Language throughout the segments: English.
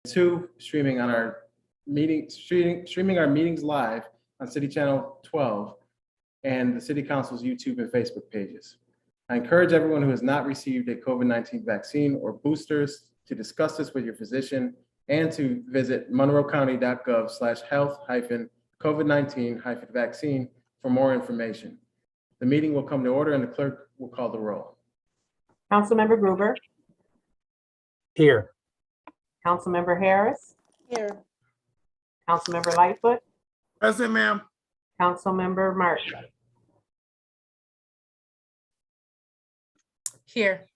2, streaming our meetings live on City Channel 12 and the City Council's YouTube and Facebook pages. I encourage everyone who has not received a COVID-19 vaccine or boosters to discuss this with your physician and to visit monroecounty.gov/health-covid19-vaccine for more information. The meeting will come to order and the clerk will call the roll. Councilmember Gruber, Here. Councilmember Harris, Here. Councilmember Lightfoot, Present, ma'am. Councilmember Martin, Here.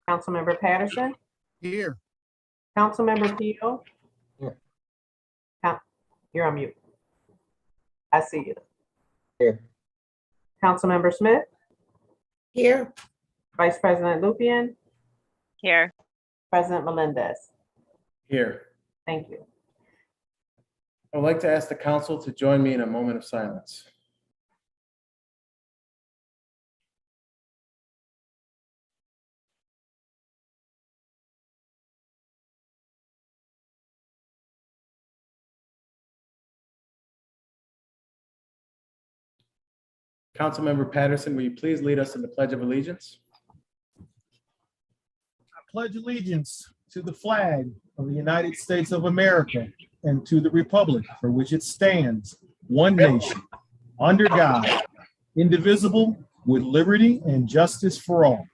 Councilmember Patterson, Here. Councilmember Peel. Here. You're on mute. I see you. Here. Councilmember Smith, Here. Vice President Lupien, Here. President Melendez. Here. Thank you. I would like to ask the council to join me in a moment of silence. Councilmember Patterson, will you please lead us in the Pledge of Allegiance? I pledge allegiance to the flag of the United States of America and to the republic for which it stands, one nation, under God, indivisible, with liberty and justice for all.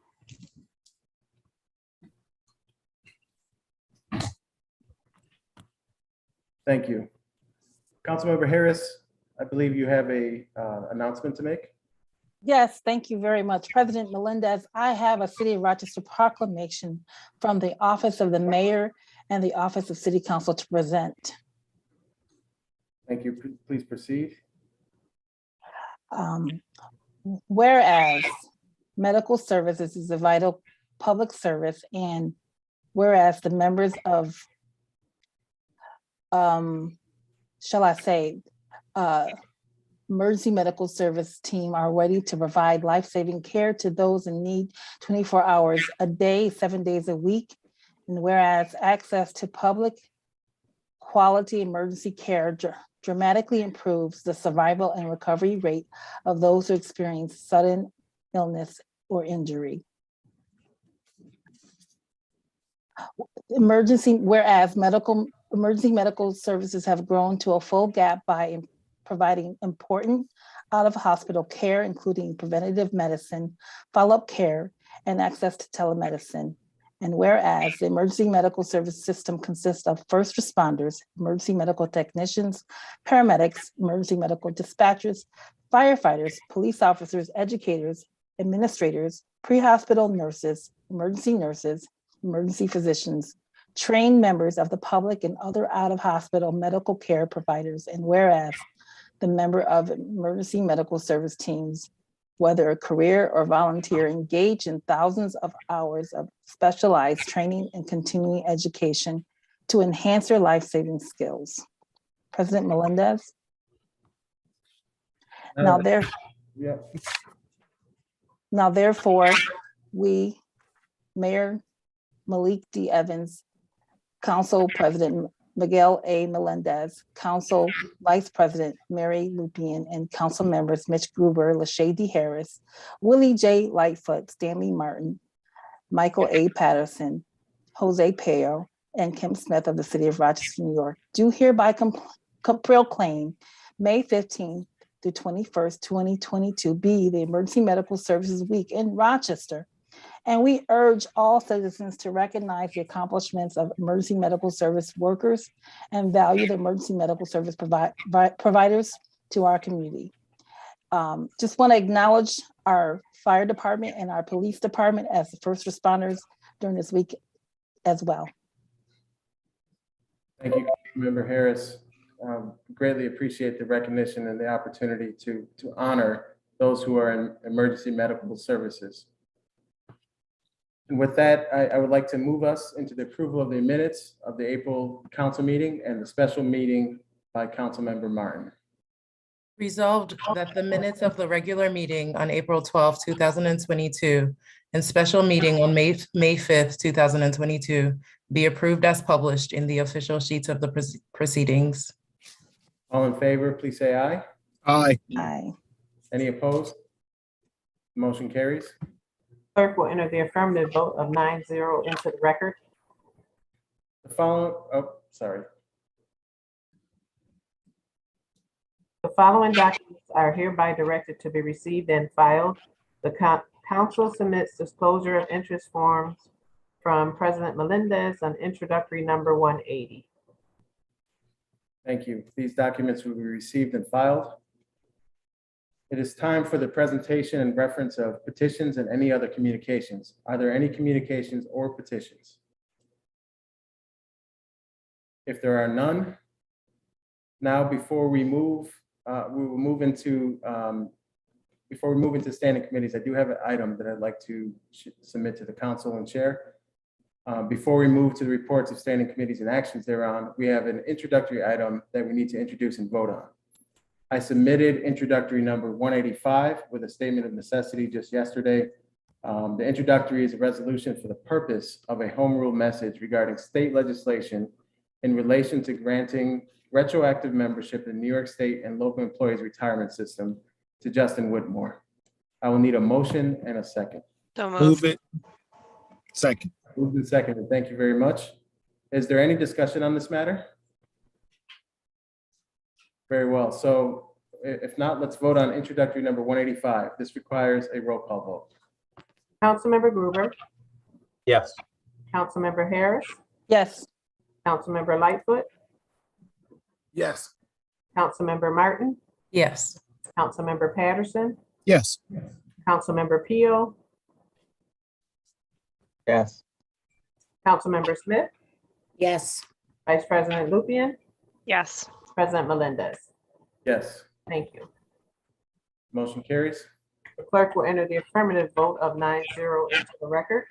Thank you. Councilmember Harris, I believe you have a announcement to make. Yes, thank you very much. President Melendez, I have a City of Rochester proclamation from the Office of the Mayor and the Office of City Council to present. Thank you. Please proceed. Whereas medical services is a vital public service, and whereas the members of, shall I say, emergency medical service team are ready to provide life-saving care to those in need 24 hours a day, 7 days a week. And whereas access to public quality emergency care dramatically improves the survival and recovery rate of those who experience sudden illness or injury. Whereas emergency medical services have grown to a full gap by providing important out-of-hospital care, including preventative medicine, follow-up care, and access to telemedicine. And whereas the emergency medical service system consists of first responders, emergency medical technicians, paramedics, emergency medical dispatchers, firefighters, police officers, educators, administrators, pre-hospital nurses, emergency physicians, trained members of the public and other out-of-hospital medical care providers. And whereas the member of emergency medical service teams, whether a career or volunteer, engage in thousands of hours of specialized training and continuing education to enhance their life-saving skills. President Melendez. Now therefore, we, Mayor Malik D. Evans, Council President Miguel A. Melendez, Council Vice President Mary Lupien, and Council members Mitch Gruber, Lachey D. Harris, Willie J. Lightfoot, Stanley Martin, Michael A. Patterson, Jose Payo, and Kim Smith of the City of Rochester, New York, do hereby proclaim May 15th through 21st, 2022 be the Emergency Medical Services Week in Rochester. And we urge all citizens to recognize the accomplishments of emergency medical service workers and value the emergency medical service providers to our community. Just want to acknowledge our fire department and our police department as the first responders during this week as well. Thank you, Member Harris. Greatly appreciate the recognition and the opportunity to honor those who are in emergency medical services. And with that, I would like to move us into the approval of the minutes of the April council meeting and the special meeting by Councilmember Martin. Resolved that the minutes of the regular meeting on April 12, 2022, and special meeting on May 5th, 2022 be approved as published in the official sheets of the proceedings. All in favor, please say aye. Aye. Aye. Any opposed? Motion carries. Clerk will enter the affirmative vote of 9-0 into the record. The following, sorry. The following documents are hereby directed to be received and filed. The council submits disclosure of interest forms from President Melendez on introductory number 180. Thank you. These documents will be received and filed. It is time for the presentation and reference of petitions and any other communications. Are there any communications or petitions? If there are none, now before we move into standing committees, I do have an item that I'd like to submit to the council and chair. Before we move to the reports of standing committees and actions thereon, we have an introductory item that we need to introduce and vote on. I submitted introductory number 185 with a statement of necessity just yesterday. The introductory is a resolution for the purpose of a home rule message regarding state legislation in relation to granting retroactive membership in New York State and local employees retirement system to Justin Whitmore. I will need a motion and a second. So Move moved. it. Second. Moved and seconded. Thank you very much. Is there any discussion on this matter? Very well. So if not, let's vote on introductory number 185. This requires a roll call vote. Councilmember Gruber, Yes. Councilmember Harris, Yes. Councilmember Lightfoot, Yes. Councilmember Martin, Yes. Councilmember Patterson, Yes. Councilmember Peel, Yes. Councilmember Smith, Yes. Vice President Lupian, Yes. President Melendez. Yes, Thank you. motion carries. The clerk will enter the affirmative vote of 9-0 into the record.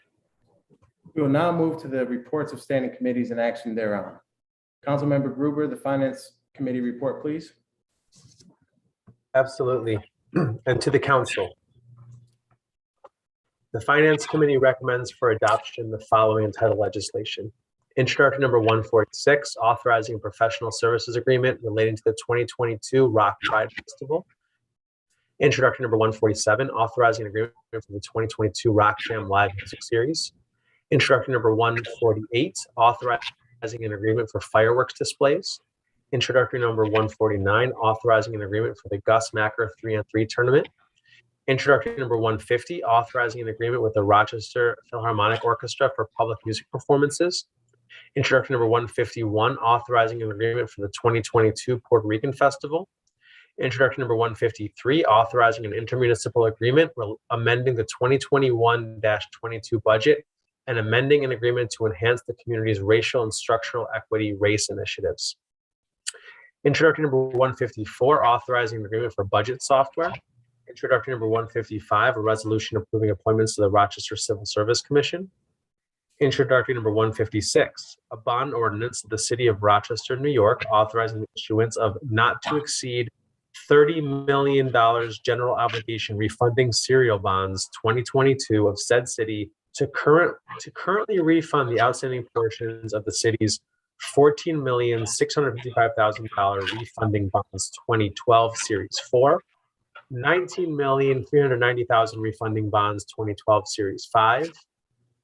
We will now move to the reports of standing committees and action thereon. Councilmember Gruber, the Finance Committee report, please. Absolutely. And to the council. The Finance Committee recommends for adoption the following entitled legislation. Introductory number 146, authorizing a professional services agreement relating to the 2022 Rock Pride Festival. Introductory number 147, authorizing an agreement for the 2022 Rock Jam Live Music Series. Introductory number 148, authorizing an agreement for fireworks displays. Introductory number 149, authorizing an agreement for the Gus Macker 3-on-3 tournament. Introductory number 150, authorizing an agreement with the Rochester Philharmonic Orchestra for public music performances. Introductory number 151, authorizing an agreement for the 2022 Puerto Rican Festival. Introductory number 153, authorizing an intermunicipal agreement amending the 2021-22 budget and amending an agreement to enhance the community's racial and structural equity race initiatives. Introductory number 154, authorizing an agreement for budget software. Introductory number 155, a resolution approving appointments to the Rochester Civil Service Commission. Introductory number 156, a bond ordinance of the City of Rochester, New York, authorizing the issuance of not to exceed $30 million general obligation refunding serial bonds 2022 of said city to currently refund the outstanding portions of the city's $14,655,000 refunding bonds 2012 Series 4, $19,390,000 refunding bonds 2012 Series 5,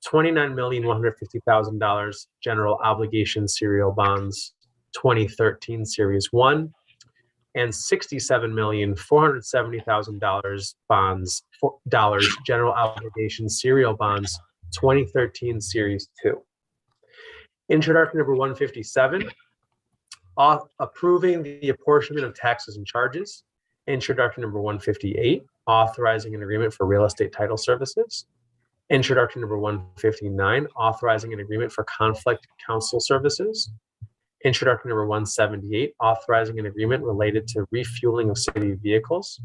$29,150,000 general obligation serial bonds 2013 Series 1, and $67,470,000 general obligation serial bonds 2013 Series 2. Introductory number 157, approving the apportionment of taxes and charges. Introductory number 158, authorizing an agreement for real estate title services. Introductory number 159, authorizing an agreement for conflict counsel services. Introductory number 178, authorizing an agreement related to refueling of city vehicles.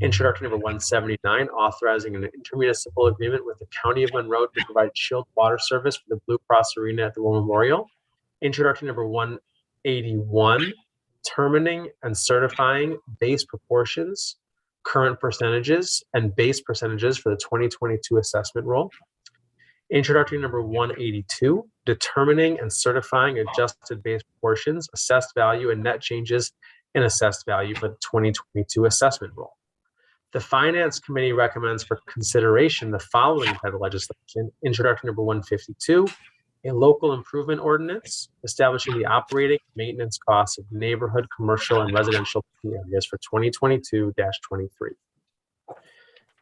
Introductory number 179, authorizing an intermunicipal agreement with the County of Monroe to provide chilled water service for the Blue Cross Arena at the War Memorial. Introductory number 181, determining and certifying base proportions, current percentages, and base percentages for the 2022 assessment roll. Introductory number 182, determining and certifying adjusted base proportions, assessed value, and net changes in assessed value for the 2022 assessment roll. The Finance Committee recommends for consideration the following entitled legislation. Introductory number 152, a local improvement ordinance establishing the operating and maintenance costs of neighborhood, commercial, and residential areas for 2022-23.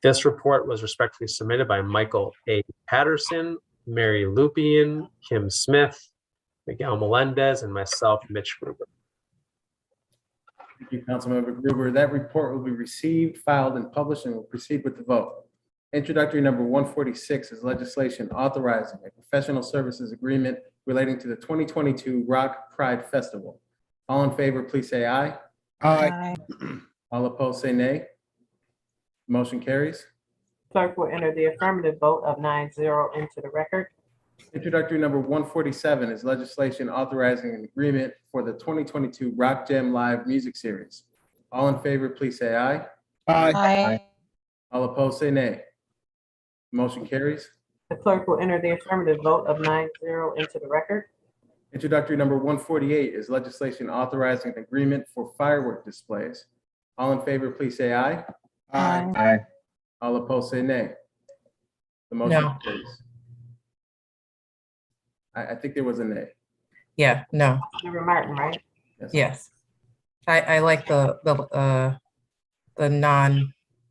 This report was respectfully submitted by Michael A. Patterson, Mary Lupian, Kim Smith, Miguel Melendez, and myself, Mitch Gruber. Thank you, Councilmember Gruber. That report will be received, filed, and published, and will proceed with the vote. Introductory number 146 is legislation authorizing a professional services agreement relating to the 2022 Rock Pride Festival. All in favor, please say aye. Aye. All opposed, say nay. Motion carries. Clerk will enter the affirmative vote of 9-0 into the record. Introductory number 147 is legislation authorizing an agreement for the 2022 Rock Jam Live Music Series. All in favor, please say aye. Aye. All opposed, say nay. Motion carries. The clerk will enter the affirmative vote of 9-0 into the record. Introductory number 148 is legislation authorizing an agreement for firework displays. All in favor, please say aye. Aye. All opposed, say nay. The motion No. carries. I think there was a nay. Yeah, no, Member Martin, right? yes. I like the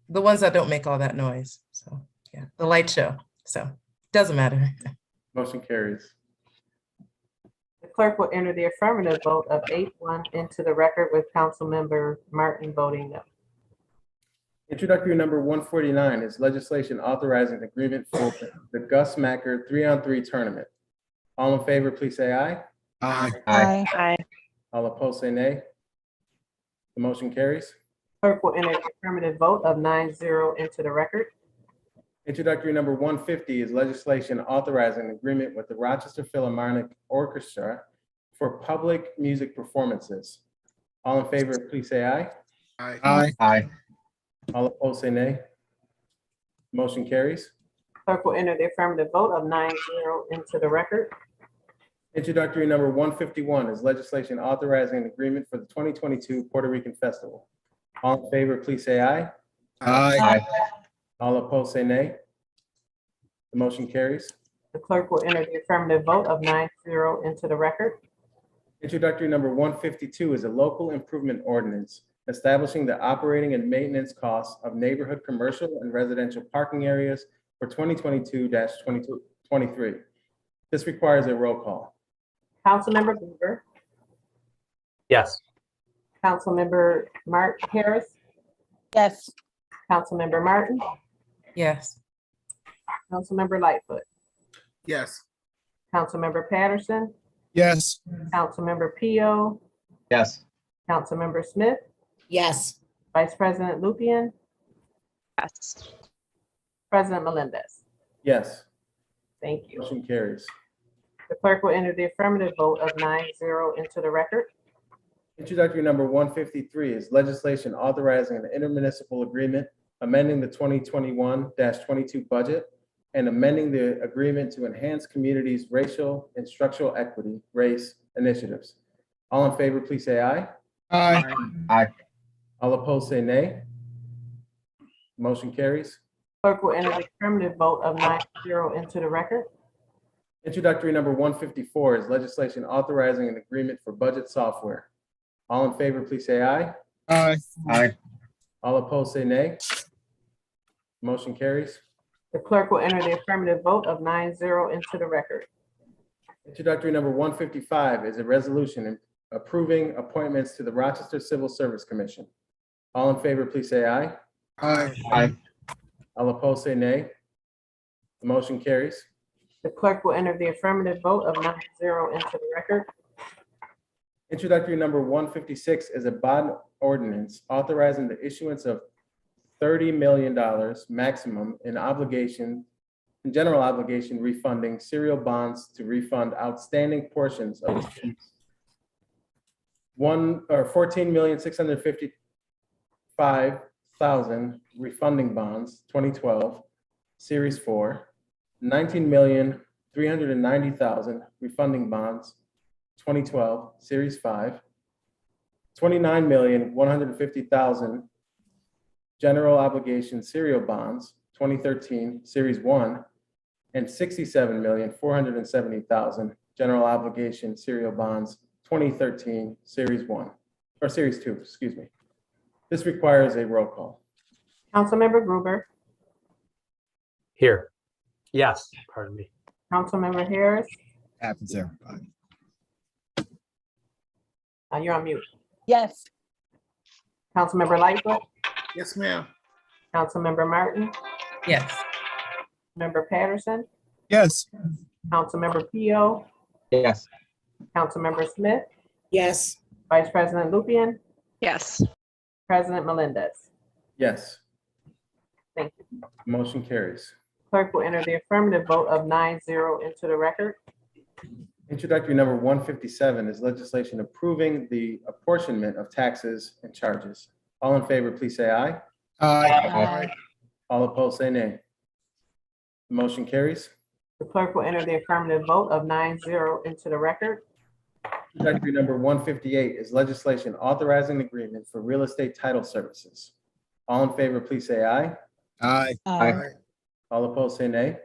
ones that don't make all that noise. So, yeah, the light show. So, doesn't matter. Motion carries. The clerk will enter the affirmative vote of 8-1 into the record with Councilmember Martin voting no. Introductory number 149 is legislation authorizing an agreement for the Gus Macker 3-on-3 tournament. All in favor, please say aye. Aye. Aye. All opposed, say nay. The motion carries. Clerk will enter the affirmative vote of 9-0 into the record. Introductory number 150 is legislation authorizing an agreement with the Rochester Philharmonic Orchestra for public music performances. All in favor, please say aye. Aye. All opposed, say nay. Motion carries. Clerk will enter the affirmative vote of 9-0 into the record. Introductory number 151 is legislation authorizing an agreement for the 2022 Puerto Rican Festival. All in favor, please say aye. Aye. All opposed, say nay. The motion carries. The clerk will enter the affirmative vote of 9-0 into the record. Introductory number 152 is a local improvement ordinance establishing the operating and maintenance costs of neighborhood commercial and residential parking areas for 2022-2023. This requires a roll call. Councilmember Gruber, Yes. Councilmember Harris, Yes. Councilmember Martin, Yes. Councilmember Lightfoot, Yes. Councilmember Patterson, Yes. Councilmember Pio, Yes. Councilmember Smith, Yes. Vice President Lupian, Yes. President Melendez. Yes, Thank you. motion carries. The clerk will enter the affirmative vote of 9-0 into the record. Introductory number 153 is legislation authorizing an intermunicipal agreement, amending the 2021-22 budget, and amending the agreement to enhance communities' racial and structural equity, race initiatives. All in favor, please say aye. Aye. All opposed, say nay. Motion carries. Clerk will enter the affirmative vote of 9-0 into the record. Introductory number 154 is legislation authorizing an agreement for budget software. All in favor, please say aye. Aye. All opposed, say nay. Motion carries. The clerk will enter the affirmative vote of 9-0 into the record. Introductory number 155 is a resolution approving appointments to the Rochester Civil Service Commission. All in favor, please say aye. Aye. All opposed, say nay. The motion carries. The clerk will enter the affirmative vote of 9-0 into the record. Introductory number 156 is a bond ordinance authorizing the issuance of $30 million maximum in general obligation refunding serial bonds to refund outstanding portions of the 14,655,000 refunding bonds 2012 Series 4 $19,390,000 refunding bonds, 2012, Series 5, $29,150,000 general obligation serial bonds, 2013, Series 1, and $67,470,000 general obligation serial bonds, 2013, Series 1, or Series 2, excuse me. This requires a roll call. Councilmember Gruber, Here. Yes, pardon me. Councilmember Harris, Happens, everybody. you're on mute. Yes. Councilmember Lightfoot, Yes, ma'am. Councilmember Martin, Yes. Member Patterson, Yes. Councilmember Pio, Yes. Councilmember Smith, Yes. Vice President Lupian, Yes. President Melendez. Yes, Thank you. motion carries. Clerk will enter the affirmative vote of 9-0 into the record. Introductory number 157 is legislation approving the apportionment of taxes and charges. All in favor, please say aye. Aye. All opposed, say nay. The motion carries. The clerk will enter the affirmative vote of 9-0 into the record. Introductory number 158 is legislation authorizing an agreement for real estate title services. All in favor, please say aye. Aye. Aye. All opposed, say nay.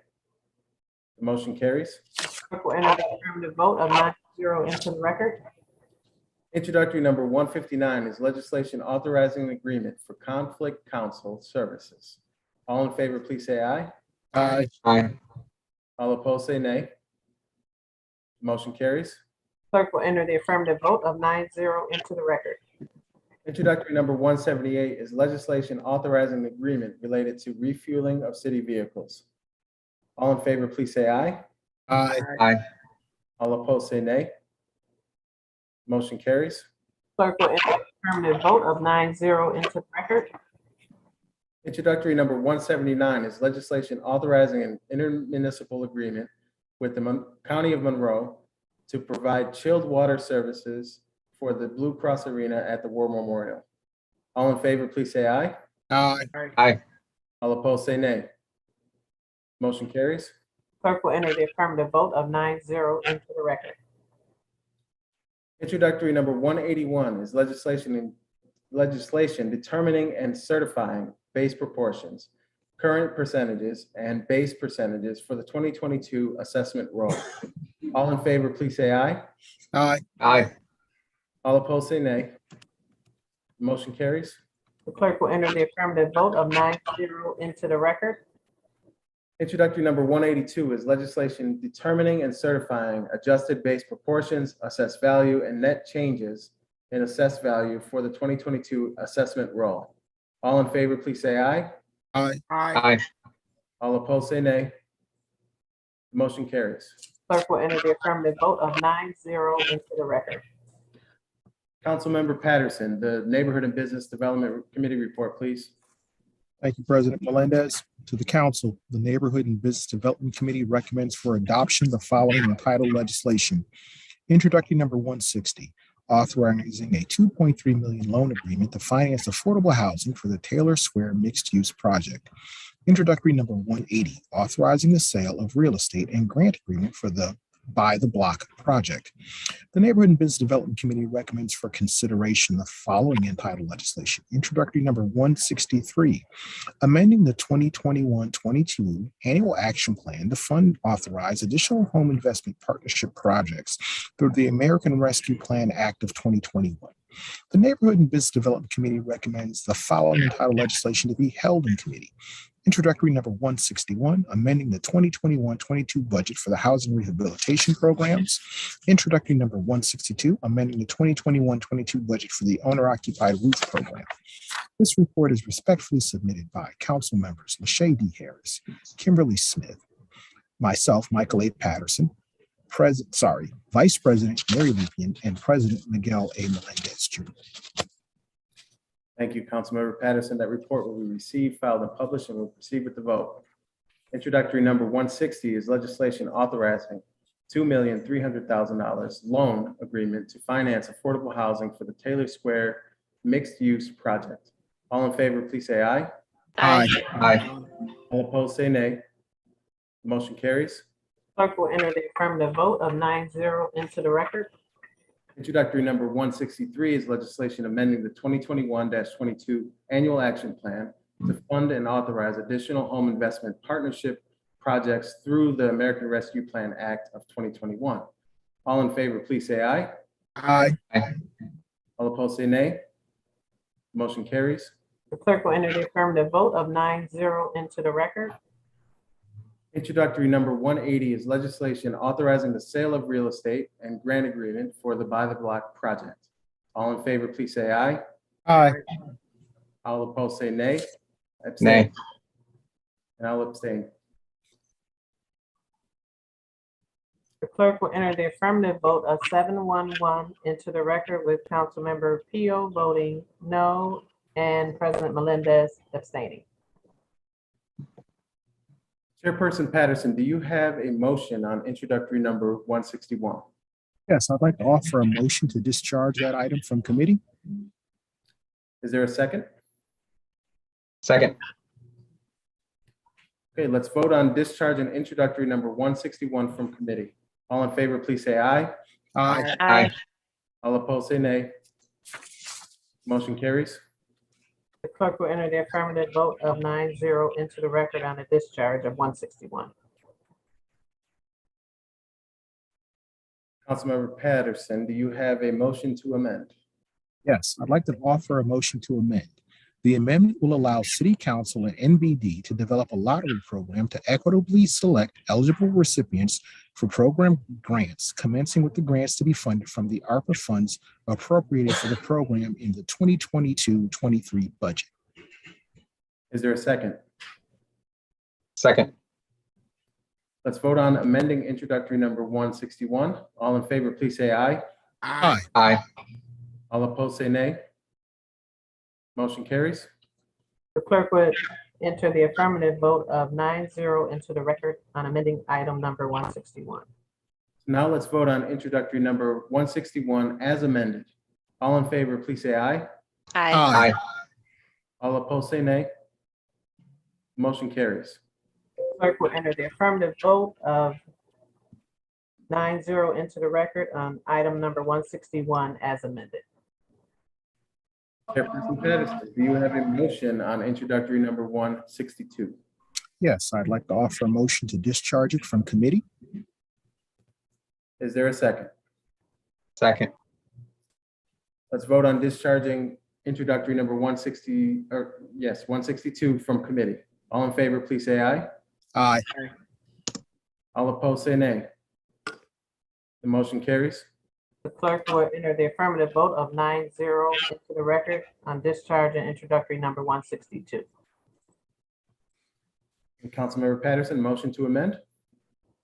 The motion carries. Clerk will enter the affirmative vote of 9-0 into the record. Introductory number 159 is legislation authorizing an agreement for conflict counsel services. All in favor, please say aye. Aye. All opposed, say nay. Motion carries. Clerk will enter the affirmative vote of 9-0 into the record. Introductory number 178 is legislation authorizing an agreement related to refueling of city vehicles. All in favor, please say aye. Aye. All opposed, say nay. Motion carries. Clerk will enter the affirmative vote of 9-0 into the record. Introductory number 179 is legislation authorizing an intermunicipal agreement with the County of Monroe to provide chilled water services for the Blue Cross Arena at the War Memorial. All in favor, please say aye. Aye. All opposed, say nay. Motion carries. Clerk will enter the affirmative vote of 9-0 into the record. Introductory number 181 is legislation determining and certifying base proportions, current percentages, and base percentages for the 2022 assessment roll. All in favor, please say aye. Aye. All opposed, say nay. Motion carries. The clerk will enter the affirmative vote of 9-0 into the record. Introductory number 182 is legislation determining and certifying adjusted base proportions, assessed value, and net changes in assessed value for the 2022 assessment roll. All in favor, please say aye. Aye. All opposed, say nay. Motion carries. Clerk will enter the affirmative vote of 9-0 into the record. Councilmember Patterson, the Neighborhood and Business Development Committee report, please. Thank you, President Melendez. To the council, the Neighborhood and Business Development Committee recommends for adoption the following entitled legislation. Introductory number 160, authorizing a $2.3 million loan agreement to finance affordable housing for the Taylor Square mixed-use project. Introductory number 180, authorizing the sale of real estate and grant agreement for the Buy the Block project. The Neighborhood and Business Development Committee recommends for consideration the following entitled legislation. Introductory number 163, amending the 2021-22 annual action plan to fund authorize additional home investment partnership projects through the American Rescue Plan Act of 2021. The Neighborhood and Business Development Committee recommends the following entitled legislation to be held in committee. Introductory number 161, amending the 2021-22 budget for the housing rehabilitation programs. Introductory number 162, amending the 2021-22 budget for the owner-occupied roof program. This report is respectfully submitted by council members LaShaye D. Harris, Kimberly Smith, myself, Michael A. Patterson, Vice President Mary Lupian, and President Miguel A. Melendez Jr. Thank you, Councilmember Patterson. That report will be received, filed, and published, and we'll proceed with the vote. Introductory number 160 is legislation authorizing $2,300,000 loan agreement to finance affordable housing for the Taylor Square mixed-use project. All in favor, please say aye. Aye. All opposed, say nay. Motion carries. Clerk will enter the affirmative vote of 9-0 into the record. Introductory number 163 is legislation amending the 2021-22 Annual Action Plan to fund and authorize additional home investment partnership projects through the American Rescue Plan Act of 2021. All in favor, please say aye. Aye. All opposed, say nay. Motion carries. The clerk will enter the affirmative vote of 9-0 into the record. Introductory number 180 is legislation authorizing the sale of real estate and grant agreement for the Buy the Block project. All in favor, please say aye. Aye. All opposed, say nay. Nay. And I'll abstain. The clerk will enter the affirmative vote of 7-1-1 into the record with Councilmember Pio voting no and President Melendez abstaining. Chairperson Patterson, do you have a motion on introductory number 161? Yes, I'd like to offer a motion to discharge that item from committee. Is there a second? Second. Okay, let's vote on discharging introductory number 161 from committee. All in favor, please say aye. Aye. Aye. All opposed, say nay. Motion carries. The clerk will enter the affirmative vote of 9-0 into the record on the discharge of 161. Councilmember Patterson, do you have a motion to amend? Yes, I'd like to offer a motion to amend. The amendment will allow City Council and NBD to develop a lottery program to equitably select eligible recipients for program grants, commencing with the grants to be funded from the ARPA funds appropriated for the program in the 2022-23 budget. Is there a second? Second. Let's vote on amending introductory number 161. All in favor, please say aye. Aye. Aye. All opposed, say nay. Motion carries. The clerk would enter the affirmative vote of 9-0 into the record on amending item number 161. Now let's vote on introductory number 161 as amended. All in favor, please say aye. Aye. All opposed, say nay. Motion carries. Clerk will enter the affirmative vote of 9-0 into the record on item number 161 as amended. Chairperson Patterson, do you have a motion on introductory number 162? Yes, I'd like to offer a motion to discharge it from committee. Is there a second? Second. Let's vote on discharging introductory number 162 from committee. All in favor, please say aye. Aye. All opposed, say nay. The motion carries. The clerk will enter the affirmative vote of 9-0 into the record on discharge and introductory number 162. And Councilmember Patterson, motion to amend.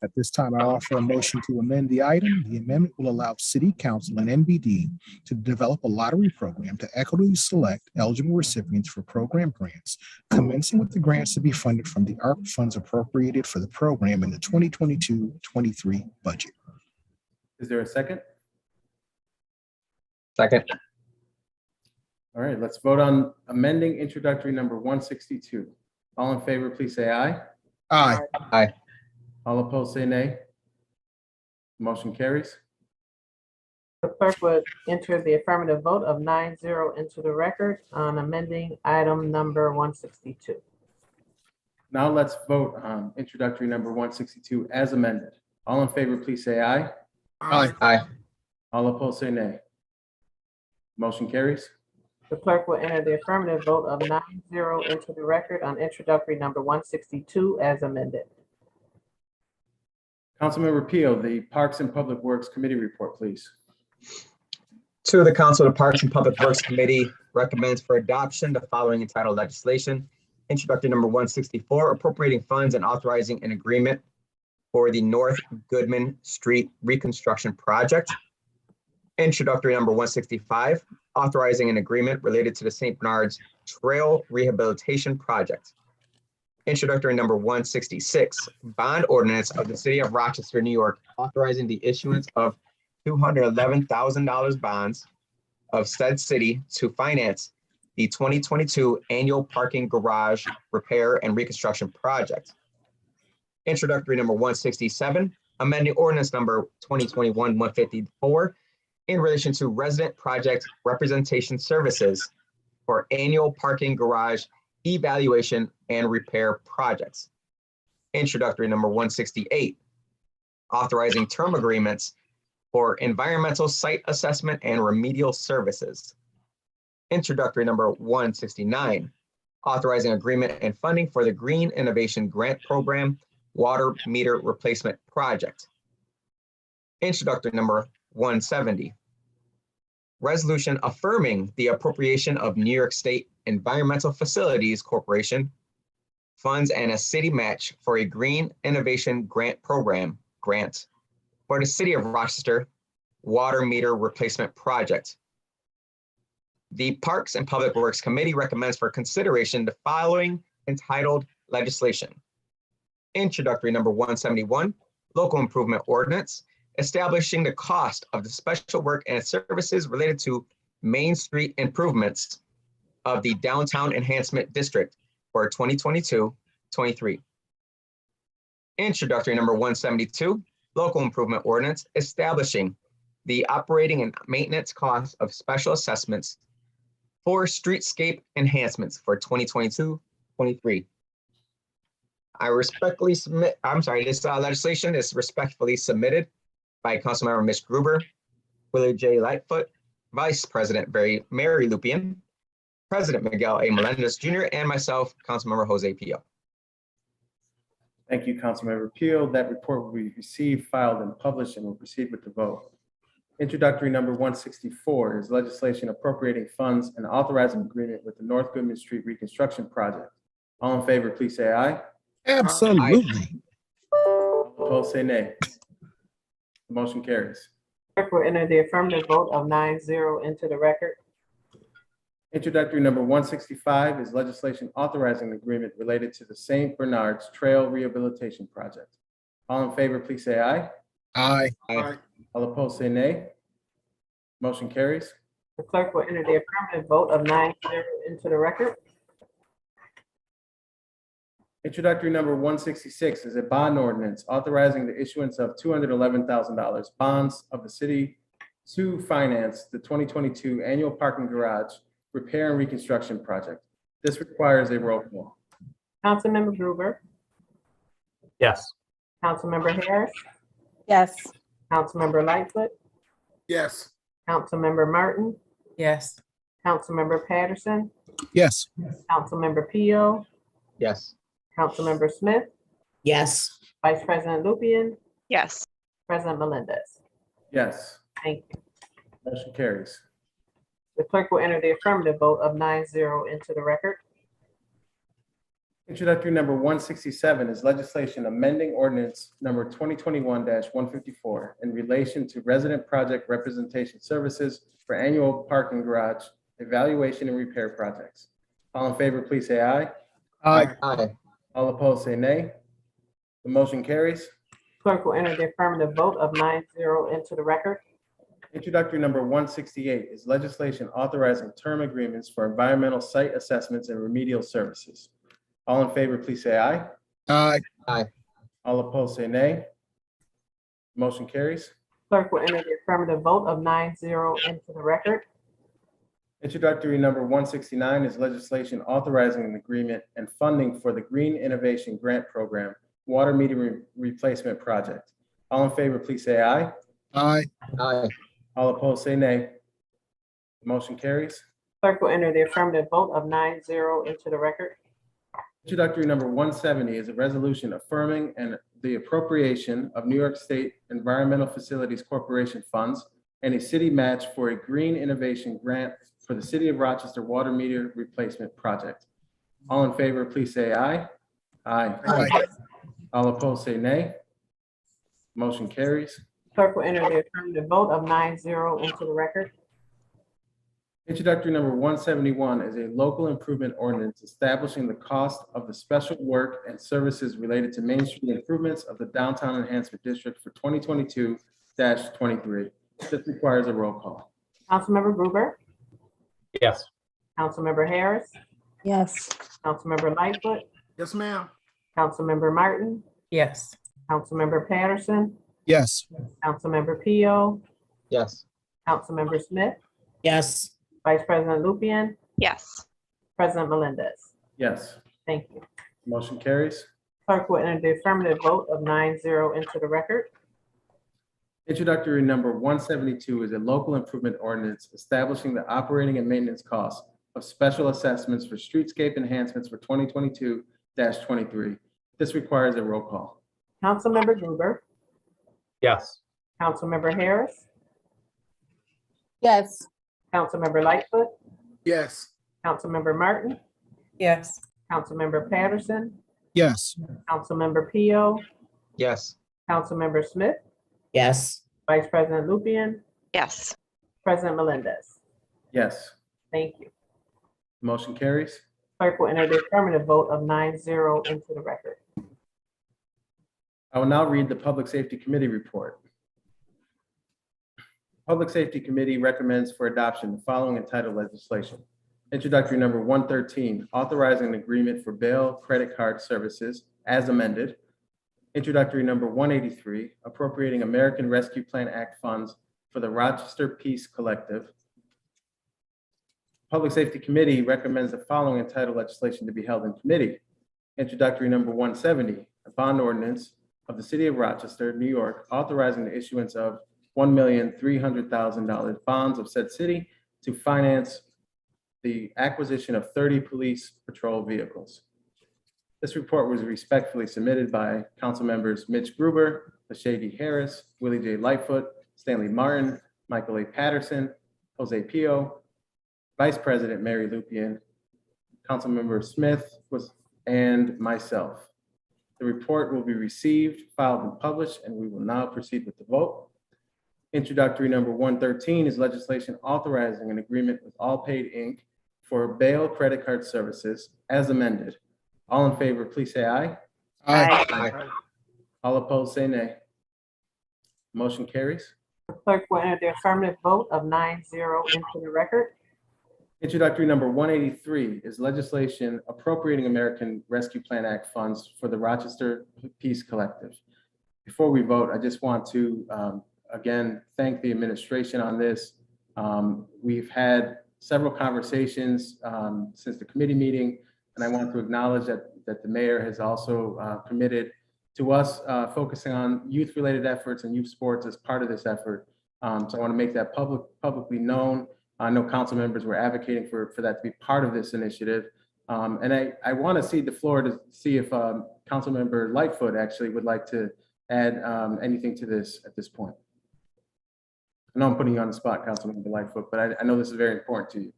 At this time, I offer a motion to amend the item. The amendment will allow City Council and NBD to develop a lottery program to equitably select eligible recipients for program grants, commencing with the grants to be funded from the ARPA funds appropriated for the program in the 2022-23 budget. Is there a second? Second. All right, let's vote on amending introductory number 162. All in favor, please say aye. Aye. Aye. All opposed, say nay. Motion carries. The clerk would enter the affirmative vote of 9-0 into the record on amending item number 162. Now let's vote on introductory number 162 as amended. All in favor, please say aye. Aye. Aye. All opposed, say nay. Motion carries. The clerk will enter the affirmative vote of 9-0 into the record on introductory number 162 as amended. Councilmember Pio, the Parks and Public Works Committee report, please. To the Council of the Parks and Public Works Committee recommends for adoption the following entitled legislation. Introductory number 164, appropriating funds and authorizing an agreement for the North Goodman Street Reconstruction Project. Introductory number 165, authorizing an agreement related to the St. Bernard's Trail Rehabilitation Project. Introductory number 166, bond ordinance of the City of Rochester, New York, authorizing the issuance of $211,000 bonds of said city to finance the 2022 annual parking garage repair and reconstruction project. Introductory number 167, amending ordinance number 2021-154 in relation to resident project representation services for annual parking garage evaluation and repair projects. Introductory number 168, authorizing term agreements for environmental site assessment and remedial services. Introductory number 169, authorizing agreement and funding for the Green Innovation Grant Program Water Meter Replacement Project. Introductory number 170, resolution affirming the appropriation of New York State Environmental Facilities Corporation funds and a city match for a Green Innovation Grant Program grant for the City of Rochester Water Meter Replacement Project. The Parks and Public Works Committee recommends for consideration the following entitled legislation. Introductory number 171, local improvement ordinance, establishing the cost of the special work and services related to Main Street improvements of the Downtown Enhancement District for 2022-23. Introductory number 172, local improvement ordinance, establishing the operating and maintenance costs of special assessments for streetscape enhancements for 2022-23. I respectfully submit, this legislation is respectfully submitted by Councilmember Mitch Gruber, Willie J. Lightfoot, Vice President Mary Lupian, President Miguel A. Melendez Jr., and myself, Councilmember Jose Pio. Thank you, Councilmember Peel. That report will be received, filed, and published, and will proceed with the vote. Introductory number 164 is legislation appropriating funds and authorizing agreement with the North Goodman Street Reconstruction Project. All in favor, please say aye. Absolutely. All opposed, say nay. The motion carries. Clerk will enter the affirmative vote of 9-0 into the record. Introductory number 165 is legislation authorizing an agreement related to the St. Bernard's Trail Rehabilitation Project. All in favor, please say aye. Aye. All opposed, say nay. Motion carries. The clerk will enter the affirmative vote of 9-0 into the record. Introductory number 166 is a bond ordinance authorizing the issuance of $211,000 bonds of the city to finance the 2022 annual parking garage repair and reconstruction project. This requires a roll call. Councilmember Gruber, Yes. Councilmember Harris, Yes. Councilmember Lightfoot, Yes. Councilmember Martin, Yes. Councilmember Patterson, Yes. Councilmember Pio, Yes. Councilmember Smith, Yes. Vice President Lupian, Yes. President Melendez. Yes, Thank you. motion carries. The clerk will enter the affirmative vote of 9-0 into the record. Introductory number 167 is legislation amending ordinance number 2021-154 in relation to resident project representation services for annual parking garage evaluation and repair projects. All in favor, please say aye. Aye. Aye. All opposed, say nay. The motion carries. Clerk will enter the affirmative vote of 9-0 into the record. Introductory number 168 is legislation authorizing term agreements for environmental site assessments and remedial services. All in favor, please say aye. Aye. All opposed, say nay. Motion carries. Clerk will enter the affirmative vote of 9-0 into the record. Introductory number 169 is legislation authorizing an agreement and funding for the Green Innovation Grant Program Water Meter Replacement Project. All in favor, please say aye. Aye. Aye. All opposed, say nay. The motion carries. Clerk will enter the affirmative vote of 9-0 into the record. Introductory number 170 is a resolution affirming and the appropriation of New York State Environmental Facilities Corporation funds and a city match for a Green Innovation Grant for the City of Rochester Water Meter Replacement Project. All in favor, please say aye. Aye. Aye. All opposed, say nay. Motion carries. Clerk will enter the affirmative vote of 9-0 into the record. Introductory number 171 is a local improvement ordinance establishing the cost of the special work and services related to Main Street improvements of the Downtown Enhancement District for 2022-23. This requires a roll call. Councilmember Gruber, Yes. Councilmember Harris, Yes. Councilmember Lightfoot, Yes, ma'am. Councilmember Martin, Yes. Councilmember Patterson, Yes. Councilmember Pio, Yes. Councilmember Smith, Yes. Vice President Lupian, Yes. President Melendez. Yes. Thank you. Motion carries. Clerk will enter the affirmative vote of 9-0 into the record. Introductory number 172 is a local improvement ordinance establishing the operating and maintenance costs of special assessments for streetscape enhancements for 2022-23. This requires a roll call. Councilmember Gruber, Yes. Councilmember Harris, Yes. Councilmember Lightfoot, Yes. Councilmember Martin, Yes. Councilmember Patterson, Yes. Councilmember Pio, Yes. Councilmember Smith, Yes. Vice President Lupian, Yes. President Melendez. Yes. Thank you. Motion carries. Clerk will enter the affirmative vote of 9-0 into the record. I will now read the Public Safety Committee report. Public Safety Committee recommends for adoption the following entitled legislation. Introductory number 113, authorizing an agreement for bail credit card services as amended. Introductory number 183, appropriating American Rescue Plan Act funds for the Rochester Peace Collective. Public Safety Committee recommends the following entitled legislation to be held in committee. Introductory number 170, a bond ordinance of the City of Rochester, New York, authorizing the issuance of $1,300,000 bonds of said city to finance the acquisition of 30 police patrol vehicles. This report was respectfully submitted by Council members Mitch Gruber, Lachey D. Harris, Willie J. Lightfoot, Stanley Martin, Michael A. Patterson, Jose Pio, Vice President Mary Lupian, Councilmember Smith and myself. The report will be received, filed, and published, and we will now proceed with the vote. Introductory number 113 is legislation authorizing an agreement with All Paid Inc. for bail credit card services as amended. All in favor, please say aye. Aye. Aye. All opposed, say nay. Motion carries. The clerk will enter the affirmative vote of 9-0 into the record. Introductory number 183 is legislation appropriating American Rescue Plan Act funds for the Rochester Peace Collective. Before we vote, I just want to, again, thank the administration on this. We've had several conversations since the committee meeting, and I want to acknowledge that the mayor has also committed to us focusing on youth-related efforts and youth sports as part of this effort. So I want to make that publicly known. I know council members were advocating for that to be part of this initiative. And I want to cede the floor to see if council member Lightfoot actually would like to add anything to this at this point. I know I'm putting you on the spot, Councilmember Lightfoot, but I know this is very important to you.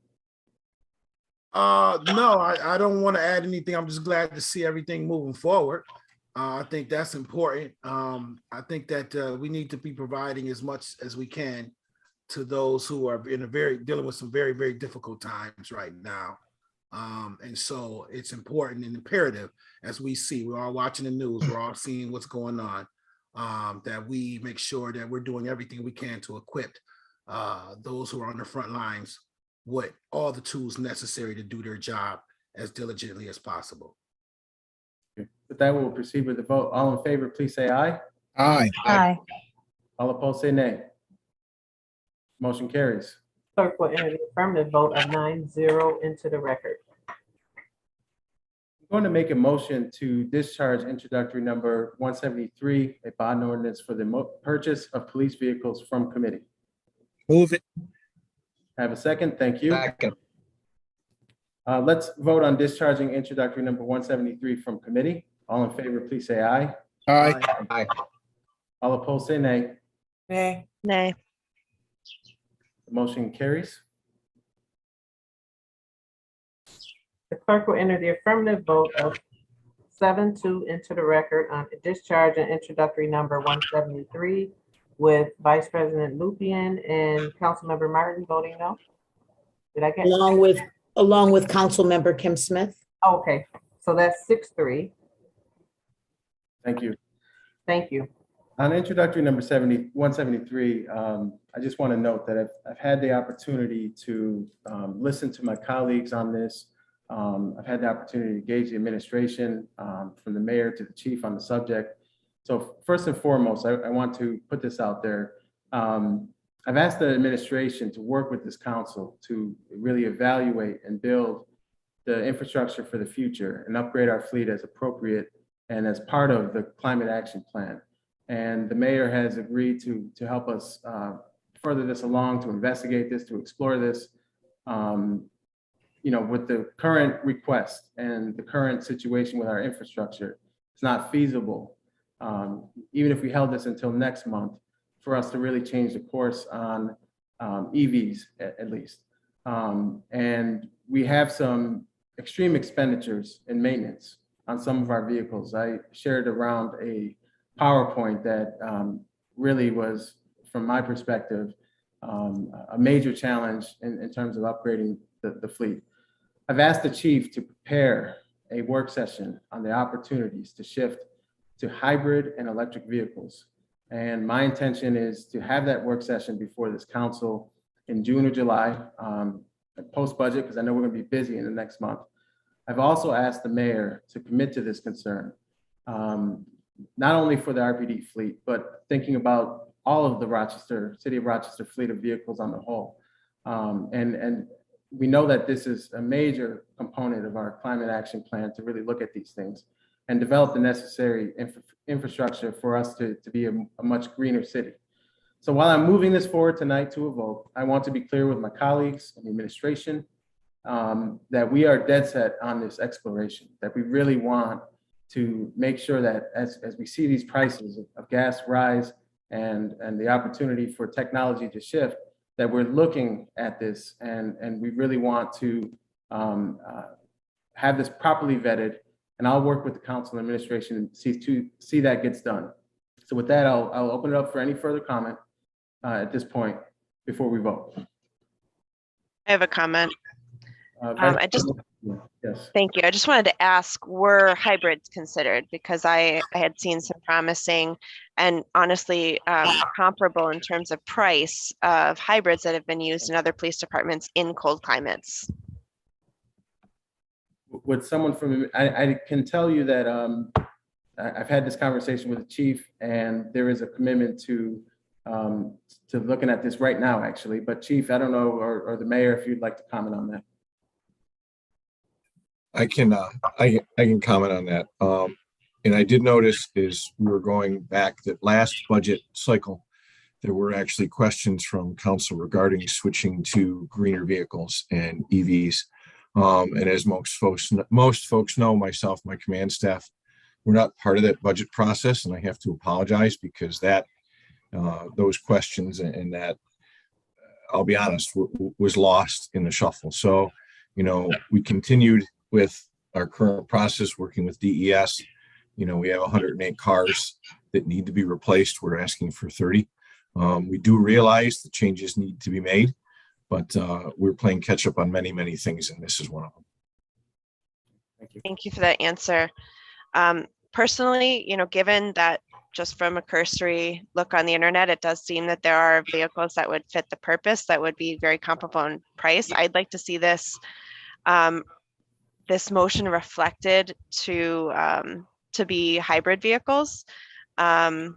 No, I don't want to add anything. I'm just glad to see everything moving forward. I think that's important. I think that we need to be providing as much as we can to those who are dealing with some very, very difficult times right now. And so it's important and imperative, as we see, we're all watching the news, we're all seeing what's going on, that we make sure that we're doing everything we can to equip those who are on the front lines with all the tools necessary to do their job as diligently as possible. With that, we'll proceed with the vote. All in favor, please say aye. Aye. Aye. All opposed, say nay. Motion carries. Clerk will enter the affirmative vote of 9-0 into the record. I'm going to make a motion to discharge introductory number 173, a bond ordinance for the purchase of police vehicles from committee. Move it. Have a second? Thank you. Second. Let's vote on discharging introductory number 173 from committee. All in favor, please say aye. Aye. Aye. All opposed, say nay. Nay. Nay. The motion carries. The clerk will enter the affirmative vote of 7-2 into the record on discharge and introductory number 173 with Vice President Lupian and Councilmember Martin voting no. Did I get? Along with Councilmember Kim Smith. Okay, so that's 6-3. Thank you. Thank you. On introductory number 173, I just want to note that I've had the opportunity to listen to my colleagues on this. I've had the opportunity to engage the administration from the mayor to the chief on the subject. So first and foremost, I want to put this out there. I've asked the administration to work with this council to really evaluate and build the infrastructure for the future and upgrade our fleet as appropriate and as part of the climate action plan. And the mayor has agreed to help us further this along, to investigate this, to explore this. You know, with the current request and the current situation with our infrastructure, it's not feasible, even if we held this until next month, for us to really change the course on EVs at least. And we have some extreme expenditures in maintenance on some of our vehicles. I shared around a PowerPoint that really was, from my perspective, a major challenge in terms of upgrading the fleet. I've asked the chief to prepare a work session on the opportunities to shift to hybrid and electric vehicles. And my intention is to have that work session before this council in June or July, post-budget, because I know we're going to be busy in the next month. I've also asked the mayor to commit to this concern, not only for the RPD fleet, but thinking about all of the city of Rochester fleet of vehicles on the whole. And we know that this is a major component of our climate action plan to really look at these things and develop the necessary infrastructure for us to be a much greener city. So while I'm moving this forward tonight to a vote, I want to be clear with my colleagues and the administration that we are dead set on this exploration, that we really want to make sure that as we see these prices of gas rise and the opportunity for technology to shift, that we're looking at this and we really want to have this properly vetted. And I'll work with the council and administration to see that gets done. So with that, I'll open it up for any further comment at this point before we vote. I have a comment. Yes. Thank you. I just wanted to ask, were hybrids considered? Because I had seen some promising and honestly comparable in terms of price of hybrids that have been used in other police departments in cold climates. With someone from, I can tell you that I've had this conversation with the chief, and there is a commitment to looking at this right now, actually. But Chief, I don't know, or the mayor, if you'd like to comment on that. I can comment on that. And I did notice as we were going back that last budget cycle, there were actually questions from council regarding switching to greener vehicles and EVs. And as most folks know, myself, my command staff, we're not part of that budget process, and I have to apologize because that those questions and that, I'll be honest, was lost in the shuffle. So, you know, we continued with our current process, working with DES. You know, we have 108 cars that need to be replaced. We're asking for 30. We do realize the changes need to be made, but we're playing catch up on many things, and this is one of them. Thank you. Thank you for that answer. Personally, you know, given that just from a cursory look on the internet, it does seem that there are vehicles that would fit the purpose that would be very comparable in price. I'd like to see this this motion reflected to be hybrid vehicles. You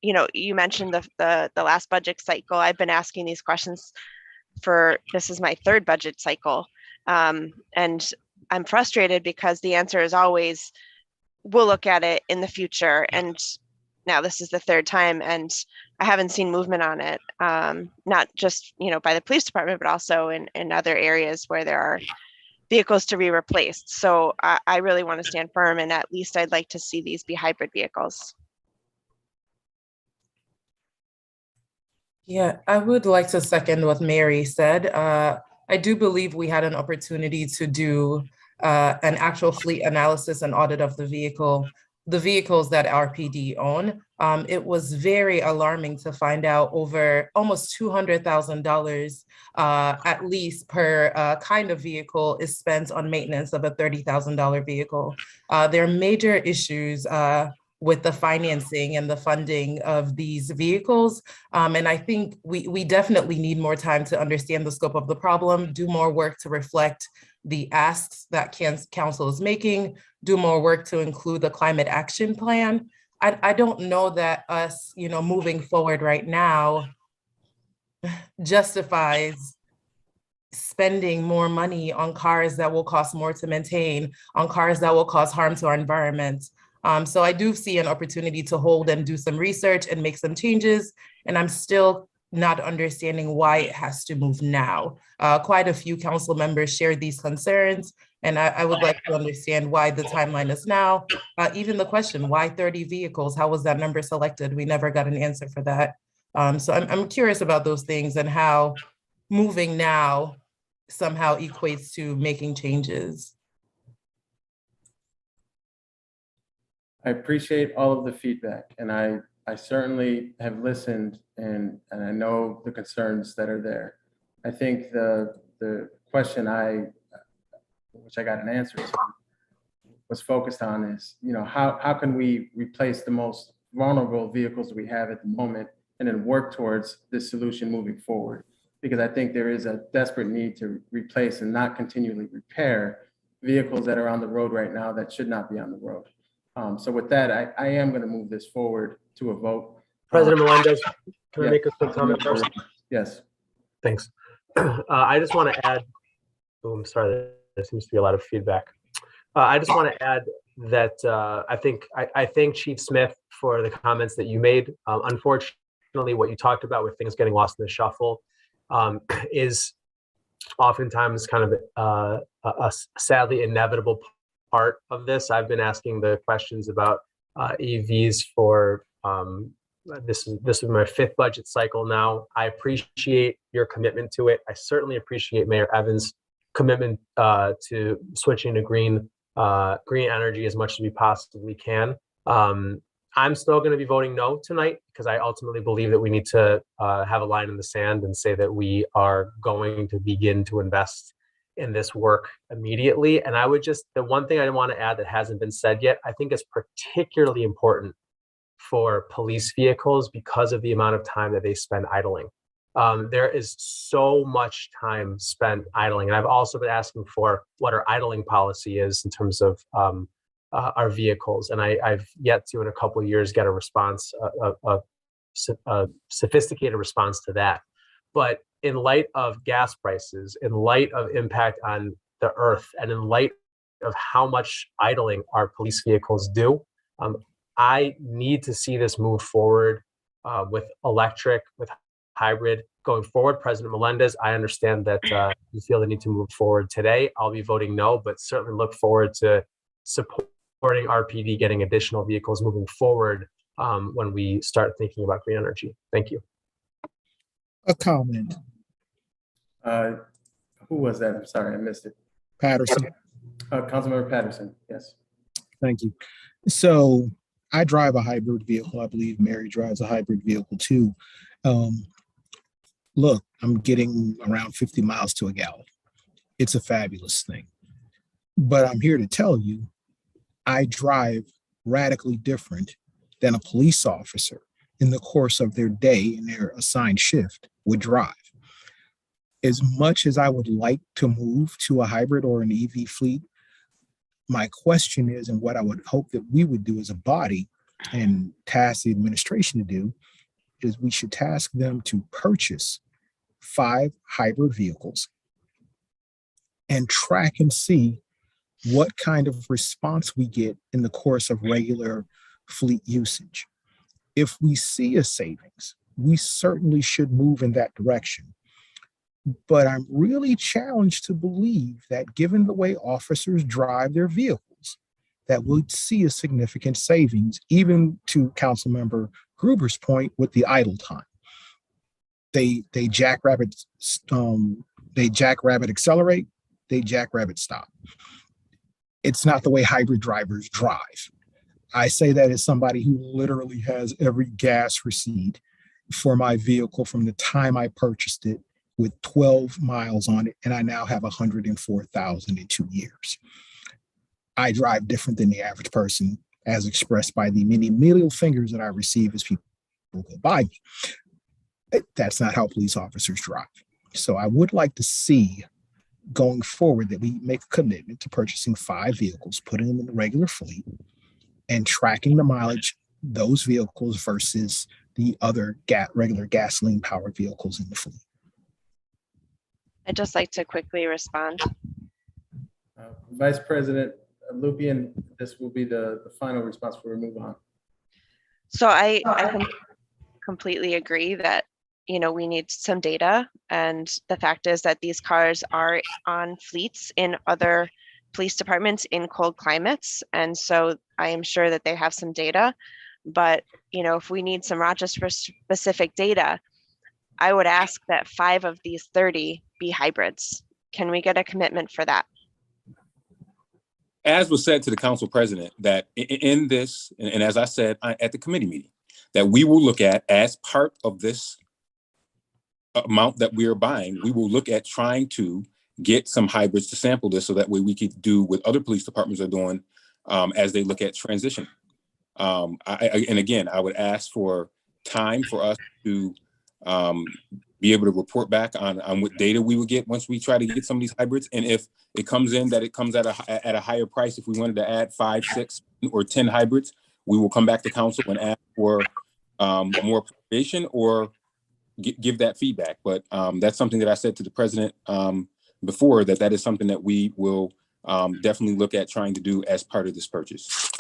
know, you mentioned the last budget cycle. I've been asking these questions for, this is my third budget cycle. And I'm frustrated because the answer is always, we'll look at it in the future. And now this is the third time and I haven't seen movement on it. Not just, you know, by the police department, but also in other areas where there are vehicles to be replaced. So I really want to stand firm, and at least I'd like to see these be hybrid vehicles. Yeah, I would like to second what Mary said. I do believe we had an opportunity to do an actual fleet analysis and audit of the vehicles that RPD own. It was very alarming to find out over almost $200,000 at least per kind of vehicle is spent on maintenance of a $30,000 vehicle. There are major issues with the financing and the funding of these vehicles. And I think we definitely need more time to understand the scope of the problem, do more work to reflect the asks that council is making, do more work to include the climate action plan. I don't know that us, moving forward right now justifies spending more money on cars that will cost more to maintain, on cars that will cause harm to our environment. So I do see an opportunity to hold and do some research and make some changes. And I'm still not understanding why it has to move now. Quite a few council members share these concerns. And I would like to understand why the timeline is now. Even the question, why 30 vehicles? How was that number selected? We never got an answer for that. So I'm curious about those things and how moving now somehow equates to making changes. I appreciate all of the feedback, and I certainly have listened, and I know the concerns that are there. I think the question which I got an answer to, was focused on is, how can we replace the most vulnerable vehicles we have at the moment and then work towards this solution moving forward? Because I think there is a desperate need to replace and not continually repair vehicles that are on the road right now that should not be on the road. So with that, I am going to move this forward to a vote. President Melendez, can I yeah. make a quick comment first? Yes. Thanks. I just want to add, I'm sorry, there seems to be a lot of feedback. I just want to add that I thank Chief Smith for the comments that you made. Unfortunately, what you talked about with things getting lost in the shuffle is oftentimes kind of a sadly inevitable part of this. I've been asking the questions about EVs for this is my 5th budget cycle now. I appreciate your commitment to it. I certainly appreciate Mayor Evans' commitment to switching to green energy as much as we possibly can. I'm still going to be voting no tonight because I ultimately believe that we need to have a line in the sand and say that we are going to begin to invest in this work immediately. And the one thing I want to add that hasn't been said yet, I think is particularly important for police vehicles because of the amount of time that they spend idling. There is so much time spent idling. And I've also been asking for what our idling policy is in terms of our vehicles. And I've yet to, in a couple of years, get a response, a sophisticated response to that. But in light of gas prices, in light of impact on the earth, and in light of how much idling our police vehicles do, I need to see this move forward with electric, with hybrid going forward. President Melendez, I understand that you feel the need to move forward today. I'll be voting no, but certainly look forward to supporting RPD getting additional vehicles moving forward when we start thinking about green energy. Thank you. A comment. Who was that? I'm sorry, I missed it. Patterson. Councilmember Patterson, yes. Thank you. So I drive a hybrid vehicle. I believe Mary drives a hybrid vehicle too. Look, I'm getting around 50 miles to a gallon. It's a fabulous thing. But I'm here to tell you, I drive radically different than a police officer in the course of their day in their assigned shift would drive. As much as I would like to move to a hybrid or an EV fleet, my question is, and what I would hope that we would do as a body and task the administration to do, is we should task them to purchase 5 hybrid vehicles and track and see what kind of response we get in the course of regular fleet usage. If we see a savings, we certainly should move in that direction. But I'm really challenged to believe that given the way officers drive their vehicles, that we'd see a significant savings, even to Councilmember Gruber's point with the idle time. They jackrabbit accelerate, they jackrabbit stop. It's not the way hybrid drivers drive. I say that as somebody who literally has every gas receipt for my vehicle from the time I purchased it, with 12 miles on it, and I now have 104,000 in 2 years. I drive different than the average person as expressed by the many middle fingers that I receive as people go by me. That's not how police officers drive. So I would like to see going forward that we make a commitment to purchasing 5 vehicles, putting them in the regular fleet, and tracking the mileage those vehicles versus the other regular gasoline powered vehicles in the fleet. I'd just like to quickly respond. Vice President Lupian, this will be the final response before we move on. So I completely agree that, you know, we need some data. And the fact is that these cars are on fleets in other police departments in cold climates. And so I am sure that they have some data. But, you know, if we need some Rochester specific data, I would ask that 5 of these 30 be hybrids. Can we get a commitment for that? As was said to the council president, that in this, and as I said at the committee meeting, that we will look at as part of this amount that we are buying, we will look at trying to get some hybrids to sample this so that way we could do what other police departments are doing as they look at transition. And again, I would ask for time for us to be able to report back on what data we would get once we try to get some of these hybrids. And if it comes in that it comes at a higher price, if we wanted to add 5, 6, or 10 hybrids, we will come back to council and ask for more appropriation or give that feedback. But that's something that I said to the president before, that is something that we will definitely look at trying to do as part of this purchase.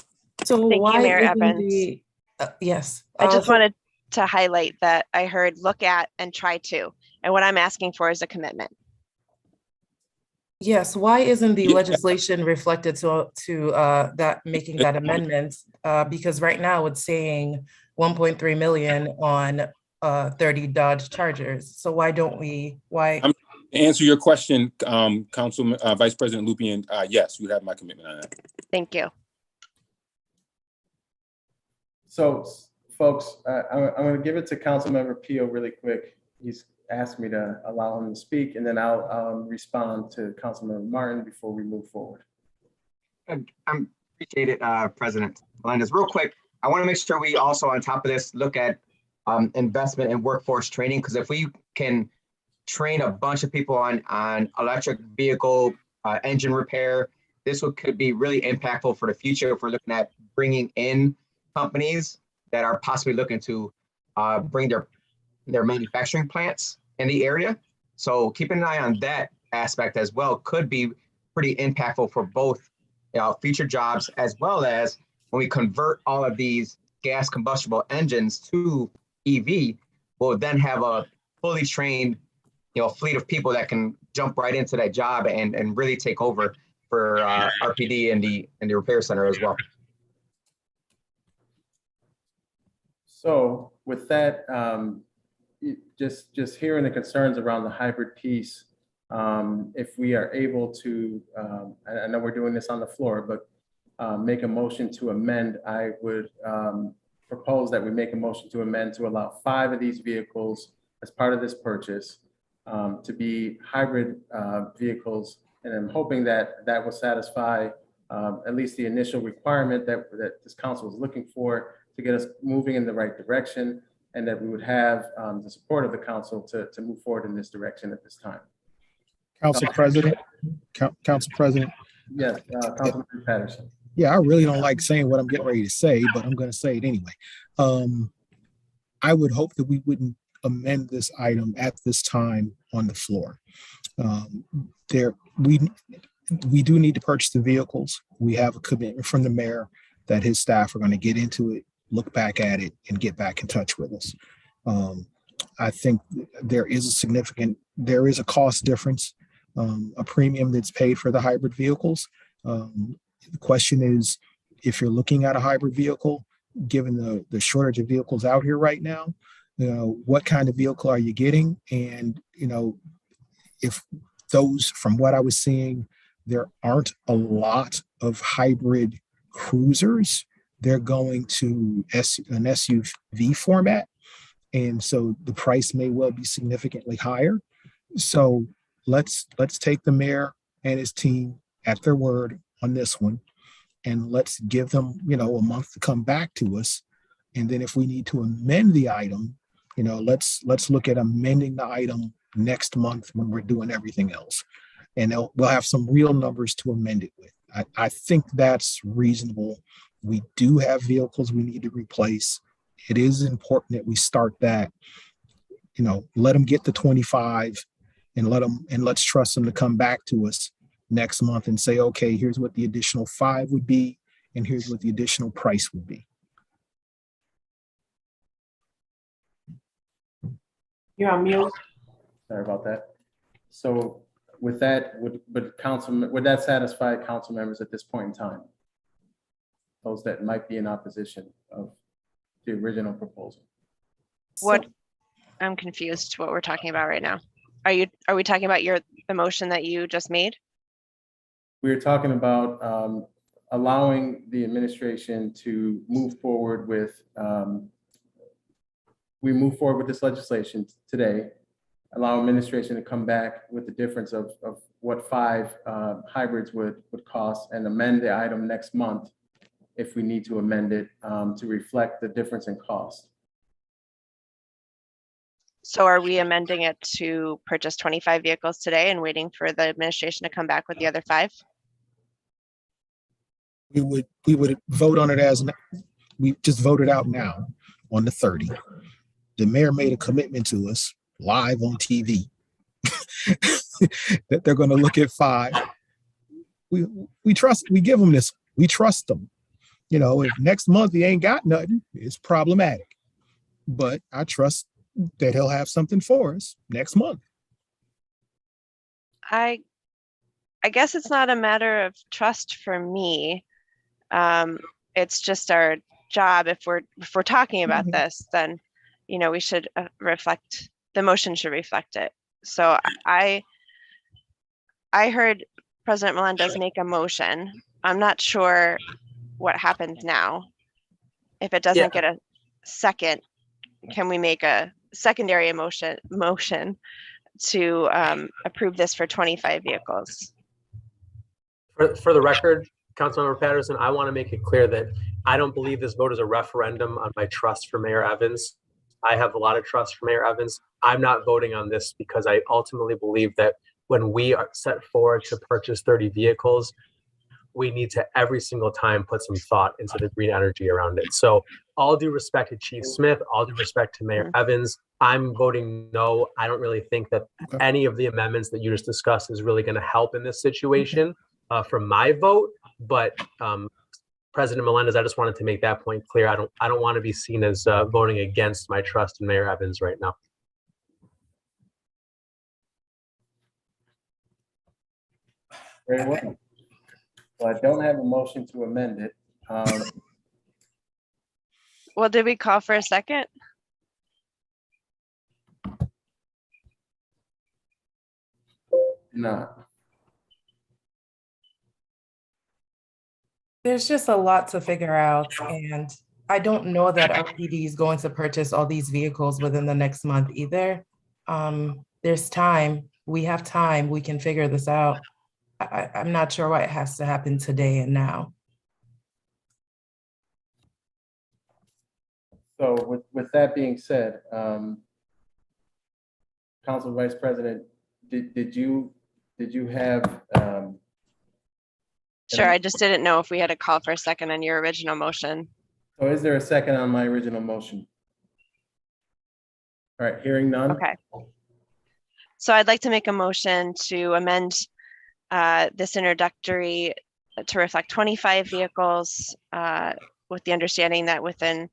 So Thank why you, Mayor isn't Evans. yes. I just so- wanted to highlight that I heard look at and try to. And what I'm asking for is a commitment. Yes, why isn't the legislation reflected to that, making that amendment? Because right now it's saying 1.3 million on 30 Dodge Chargers. So why don't we, To answer your question, Council Vice President Lupian, yes, you have my commitment on that. Thank you. So, folks, I'm going to give it to Councilmember Pio really quick. He's asked me to allow him to speak, and then I'll respond to Councilmember Martin before we move forward. I appreciate it, President Melendez. Real quick, I want to make sure we also, on top of this, look at investment in workforce training, because if we can train a bunch of people on electric vehicle engine repair, this could be really impactful for the future if we're looking at bringing in companies that are possibly looking to bring their manufacturing plants in the area. So keeping an eye on that aspect as well could be pretty impactful for both future jobs, as well as when we convert all of these gas combustible engines to EV, we'll then have a fully trained fleet of people that can jump right into that job and really take over for RPD and the repair center as well. So with that, just hearing the concerns around the hybrid piece, if we are able to, I know we're doing this on the floor, but make a motion to amend, I would propose that we make a motion to amend to allow 5 of these vehicles as part of this purchase to be hybrid vehicles. And I'm hoping that that will satisfy at least the initial requirement that this council is looking for to get us moving in the right direction, and that we would have the support of the council to move forward in this direction at this time. Council President, Council President. Yes, Councilman Patterson. Yeah, I really don't like saying what I'm getting ready to say, but I'm going to say it anyway. I would hope that we wouldn't amend this item at this time on the floor. We do need to purchase the vehicles. We have a commitment from the mayor that his staff are going to get into it, look back at it, and get back in touch with us. I think there is a cost difference, a premium that's paid for the hybrid vehicles. The question is, if you're looking at a hybrid vehicle, given the shortage of vehicles out here right now, what kind of vehicle are you getting? And, if those, from what I was seeing, there aren't a lot of hybrid cruisers. They're going to an SUV format. And so the price may well be significantly higher. So let's take the mayor and his team at their word on this one. and let's give them, a month to come back to us. And then if we need to amend the item, let's look at amending the item next month when we're doing everything else. And we'll have some real numbers to amend it with. I think that's reasonable. We do have vehicles we need to replace. It is important that we start that, let them get to 25 and let's trust them to come back to us next month and say, okay, here's what the additional 5 would be, and here's what the additional price would be. You're on mute. Sorry about that. So with that, would that satisfy council members at this point in time? Those that might be in opposition of the original proposal. What, I'm confused what we're talking about right now. Are we talking about the motion that you just made? We're talking about allowing the administration to move forward with, we move forward with this legislation today, allow administration to come back with the difference of what 5 hybrids would cost and amend the item next month if we need to amend it to reflect the difference in cost. So are we amending it to purchase 25 vehicles today and waiting for the administration to come back with the other 5? We would vote on it as we just voted out now on the 30. The mayor made a commitment to us live on TV that they're going to look at 5. We give them this. We trust them. If next month he ain't got nothing, it's problematic. But I trust that he'll have something for us next month. I guess it's not a matter of trust for me. It's just our job. If we're talking about this, then we should reflect, the motion should reflect it. So I heard President Melendez make a motion. I'm not sure what happens now. If it doesn't get a second, can we make a secondary motion to approve this for 25 vehicles? For the record, Councilmember Patterson, I want to make it clear that I don't believe this vote is a referendum on my trust for Mayor Evans. I have a lot of trust for Mayor Evans. I'm not voting on this because I ultimately believe that when we are set forward to purchase 30 vehicles, we need to every single time put some thought into the green energy around it. So all due respect to Chief Smith, all due respect to Mayor Evans, I'm voting no. I don't really think that any of the amendments that you just discussed is really going to help in this situation from my vote. But President Melendez, I just wanted to make that point clear. I don't want to be seen as voting against my trust in Mayor Evans right now. Very well. So I don't have a motion to amend it. Well, did we call for a second? No. There's just a lot to figure out, and I don't know that RPD is going to purchase all these vehicles within the next month either. There's time. We have time. We can figure this out. I'm not sure why it has to happen today and now. So with that being said, Council Vice President, did you have? Sure, I just didn't know if we had a call for a second on your original motion. So is there a second on my original motion? All right, hearing none. Okay. So I'd like to make a motion to amend this introductory to reflect 25 vehicles with the understanding that within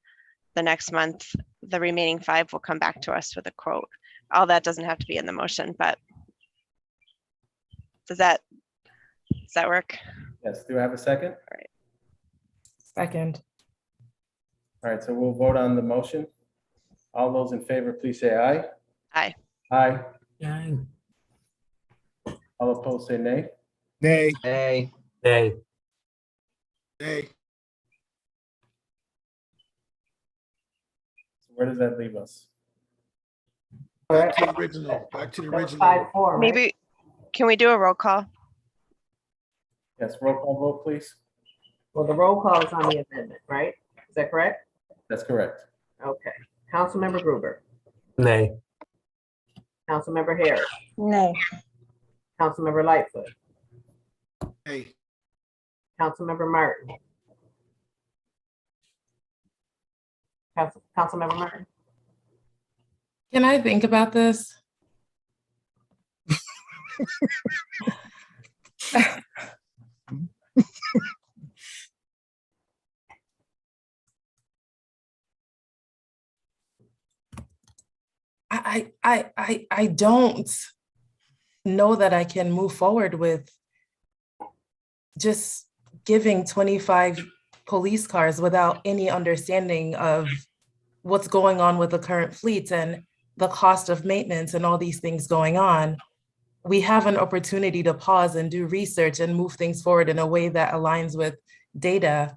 the next month, the remaining 5 will come back to us with a quote. All that doesn't have to be in the motion, but does that work? Yes, do I have a second? All right. Second. All right, so we'll vote on the motion. All those in favor, please say aye. Aye. Aye. Aye. All opposed, say nay. Nay. Nay. Nay. Hey, So where does that leave us? back to the original, back to the That's original. 5-4, right? Maybe, can we do a roll call? Yes, roll call vote, please. Well, the roll call is on the amendment, right? Is that correct? That's correct. Okay. Councilmember Gruber, Nay. Councilmember Harris, Nay. Councilmember Lightfoot, Hey, Councilmember Martin. Councilmember Martin. Can I think about this? I don't know that I can move forward with just giving 25 police cars without any understanding of what's going on with the current fleets and the cost of maintenance and all these things going on. We have an opportunity to pause and do research and move things forward in a way that aligns with data.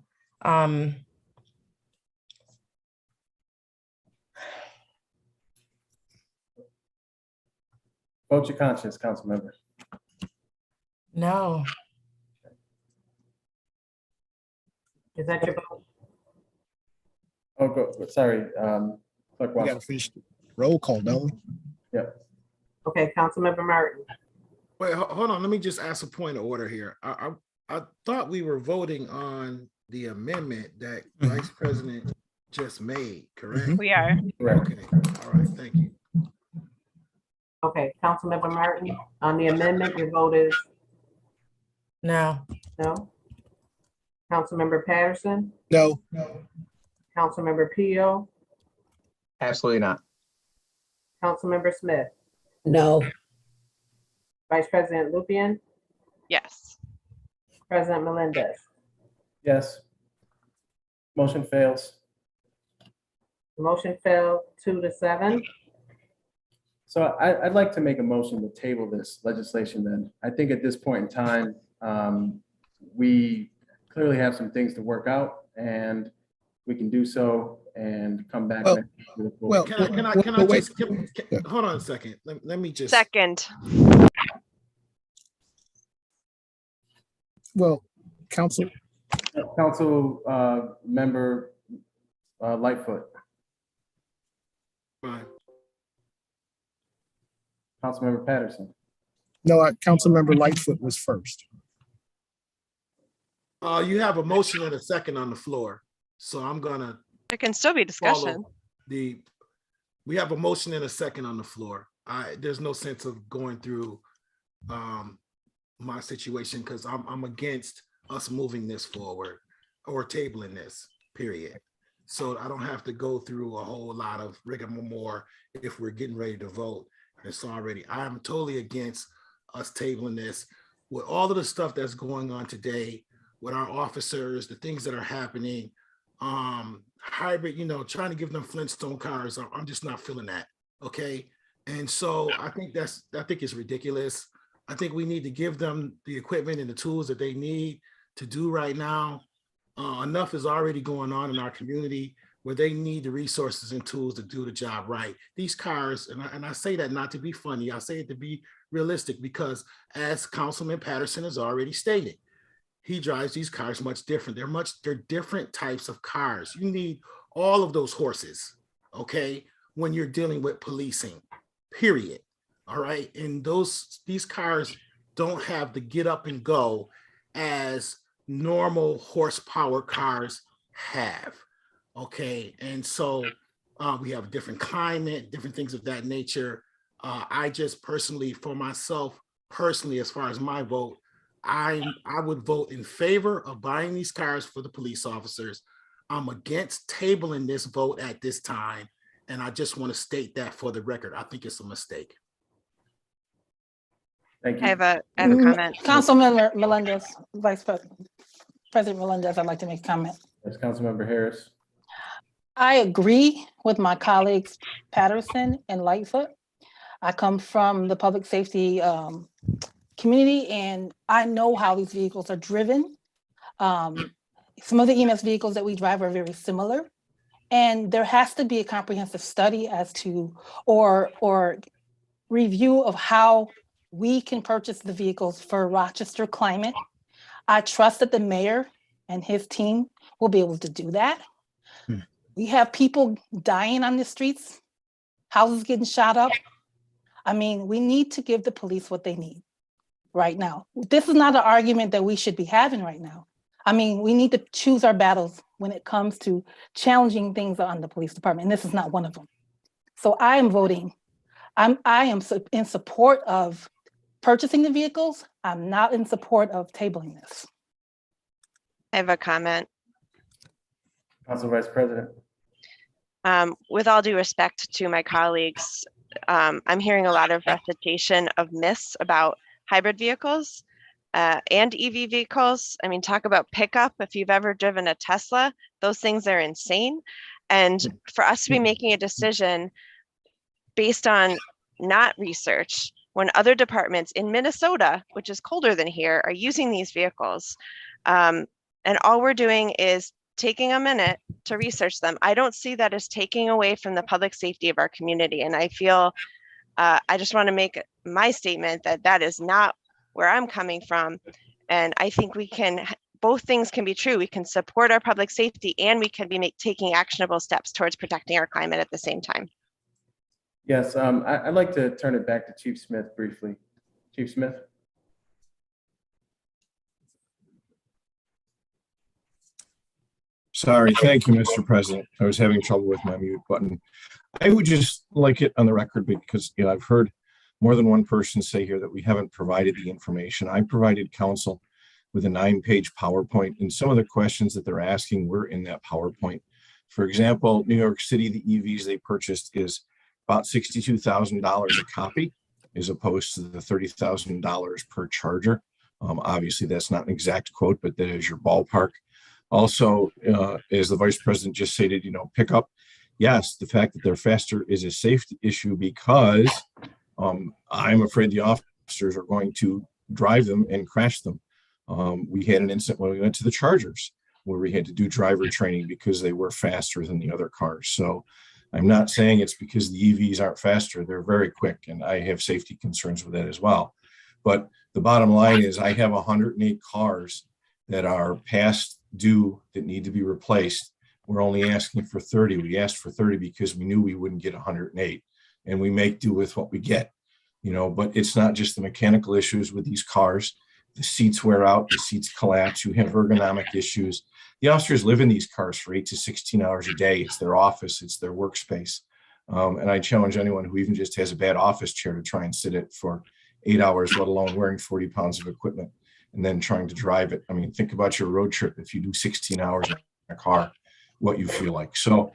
Vote your conscience, council member. No. Is that your vote? Oh, sorry, Clerk We Watson. gotta finish the roll call, don't we? Yep. Okay, Councilmember Martin. wait, hold on. Let me just ask a point of order here. I thought we were voting on the amendment that Mhm. Vice President just made, correct? Mhm. We are. Correct. Okay, all right, thank you. Okay, Councilmember Martin, on the amendment, your vote is No. no. Councilmember Patterson, No. Councilmember Pio, Absolutely not. Councilmember Smith, No. Vice President Lupian, Yes. President Melendez. Yes. Motion fails. The motion fell 2-7. So I'd like to make a motion to table this legislation then. I think at this point in time, we clearly have some things to work out and we can do so and come back. Well, next week with a full- well, Can I well, wait. just, hold on a second. Let me just. Second. Well, council, Member Lightfoot, Fine. Councilmember Patterson. no, Councilmember Lightfoot was first. You have a motion and a second on the floor, so I'm gonna There can still be discussion. follow we have a motion and a second on the floor. There's no sense of going through my situation because I'm against us moving this forward or tabling this, period. So I don't have to go through a whole lot of rigmarole if we're getting ready to vote. It's already, I'm totally against us tabling this with all of the stuff that's going on today with our officers, the things that are happening, hybrid, trying to give them Flintstone cars. I'm just not feeling that. Okay. And so I think it's ridiculous. I think we need to give them the equipment and the tools that they need to do right now. Enough is already going on in our community where they need the resources and tools to do the job right. These cars, and I say that not to be funny, I say it to be realistic because as Councilman Patterson has already stated, he drives these cars much different. They're different types of cars. You need all of those horses, okay, when you're dealing with policing, period. All right. And these cars don't have the get up and go as normal horsepower cars have. Okay. And so we have a different climate, different things of that nature. I just personally, for myself, as far as my vote, I would vote in favor of buying these cars for the police officers. I'm against tabling this vote at this time. And I just want to state that for the record. I think it's a mistake. Thank you. I have a comment. Councilmember Melendez, President Melendez, I'd like to make a comment. Yes, Councilmember Harris. I agree with my colleagues Patterson and Lightfoot. I come from the public safety community and I know how these vehicles are driven. Some of the EMS vehicles that we drive are very similar. And there has to be a comprehensive study as to, or review of how we can purchase the vehicles for Rochester climate. I trust that the mayor and his team will be able to do that. Hmm. We have people dying on the streets, houses getting shot up. I mean, we need to give the police what they need right now. This is not an argument that we should be having right now. I mean, we need to choose our battles when it comes to challenging things on the police department, and this is not one of them. So I am voting. I am in support of purchasing the vehicles. I'm not in support of tabling this. I have a comment. Council Vice President. With all due respect to my colleagues, I'm hearing a lot of recitation of myths about hybrid vehicles and EV vehicles. I mean, talk about pickup. If you've ever driven a Tesla, those things are insane. And for us to be making a decision based on not research, when other departments in Minnesota, which is colder than here, are using these vehicles, and all we're doing is taking a minute to research them, I don't see that as taking away from the public safety of our community. And I feel, I just want to make my statement that that is not where I'm coming from. And I think we can, both things can be true. We can support our public safety and we can be taking actionable steps towards protecting our climate at the same time. Yes, I'd like to turn it back to Chief Smith briefly. Chief Smith? Sorry, thank you, Mr. President. I was having trouble with my mute button. I would just like it on the record because I've heard more than one person say here that we haven't provided the information. I provided council with a 9-page PowerPoint, and some of the questions that they're asking were in that PowerPoint. For example, New York City, the EVs they purchased is about $62,000 a copy, as opposed to the $30,000 per charger. Obviously, that's not an exact quote, but that is your ballpark. Also, as the Vice President just stated, pickup. Yes, the fact that they're faster is a safety issue because I'm afraid the officers are going to drive them and crash them. We had an incident when we went to the Chargers where we had to do driver training because they were faster than the other cars. So I'm not saying it's because the EVs aren't faster. They're very quick, and I have safety concerns with that as well. But the bottom line is I have 108 cars that are past due that need to be replaced. We're only asking for 30. We asked for 30 because we knew we wouldn't get 108, and we make do with what we get, but it's not just the mechanical issues with these cars. The seats wear out, the seats collapse, you have ergonomic issues. The officers live in these cars for 8 to 16 hours a day. It's their office, it's their workspace. And I challenge anyone who even just has a bad office chair to try and sit it for 8 hours, let alone wearing 40 pounds of equipment and then trying to drive it. I mean, think about your road trip. If you do 16 hours in a car, what you feel like. So,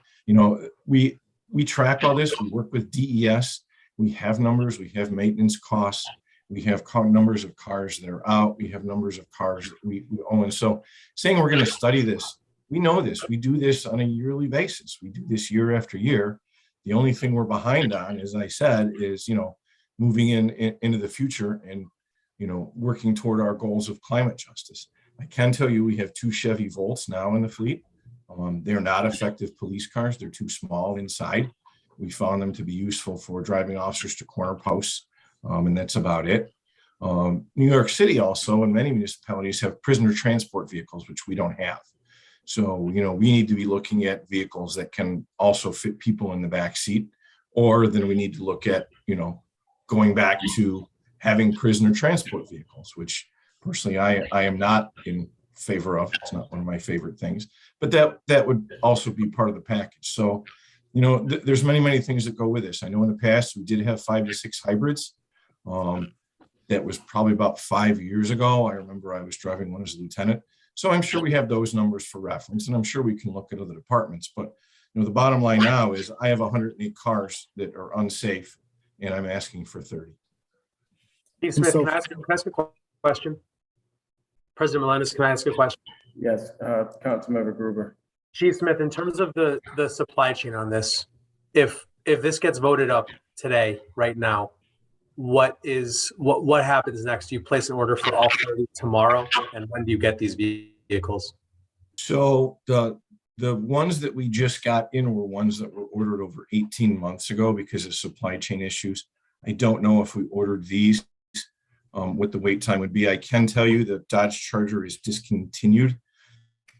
we track all this. We work with DES. We have numbers. We have maintenance costs. We have numbers of cars that are out. We have numbers of cars that we own. And so saying we're going to study this, we know this. We do this on a yearly basis. We do this year after year. The only thing we're behind on, as I said, is, moving into the future and, working toward our goals of climate justice. I can tell you we have 2 Chevy Volts now in the fleet. They're not effective police cars. They're too small inside. We found them to be useful for driving officers to corner posts. And that's about it. New York City also and many municipalities have prisoner transport vehicles, which we don't have. So, we need to be looking at vehicles that can also fit people in the back seat, or then we need to look at, going back to having prisoner transport vehicles, which personally I am not in favor of. It's not one of my favorite things, but that would also be part of the package. So, there's many things that go with this. I know in the past we did have 5 to 6 hybrids. That was probably about 5 years ago. I remember I was driving one as a lieutenant. So I'm sure we have those numbers for reference, and I'm sure we can look at other departments. But the bottom line now is I have 108 cars that are unsafe, and I'm asking for 30. Chief Smith, can I ask a question? President Melendez, can I ask a question? Yes, Councilmember Gruber. Chief Smith, in terms of the supply chain on this, if this gets voted up today, right now, what happens next? Do you place an order for all 30 tomorrow, and when do you get these vehicles? So the ones that we just got in were ones that were ordered over 18 months ago because of supply chain issues. I don't know if we ordered these, what the wait time would be. I can tell you that Dodge Charger is discontinued.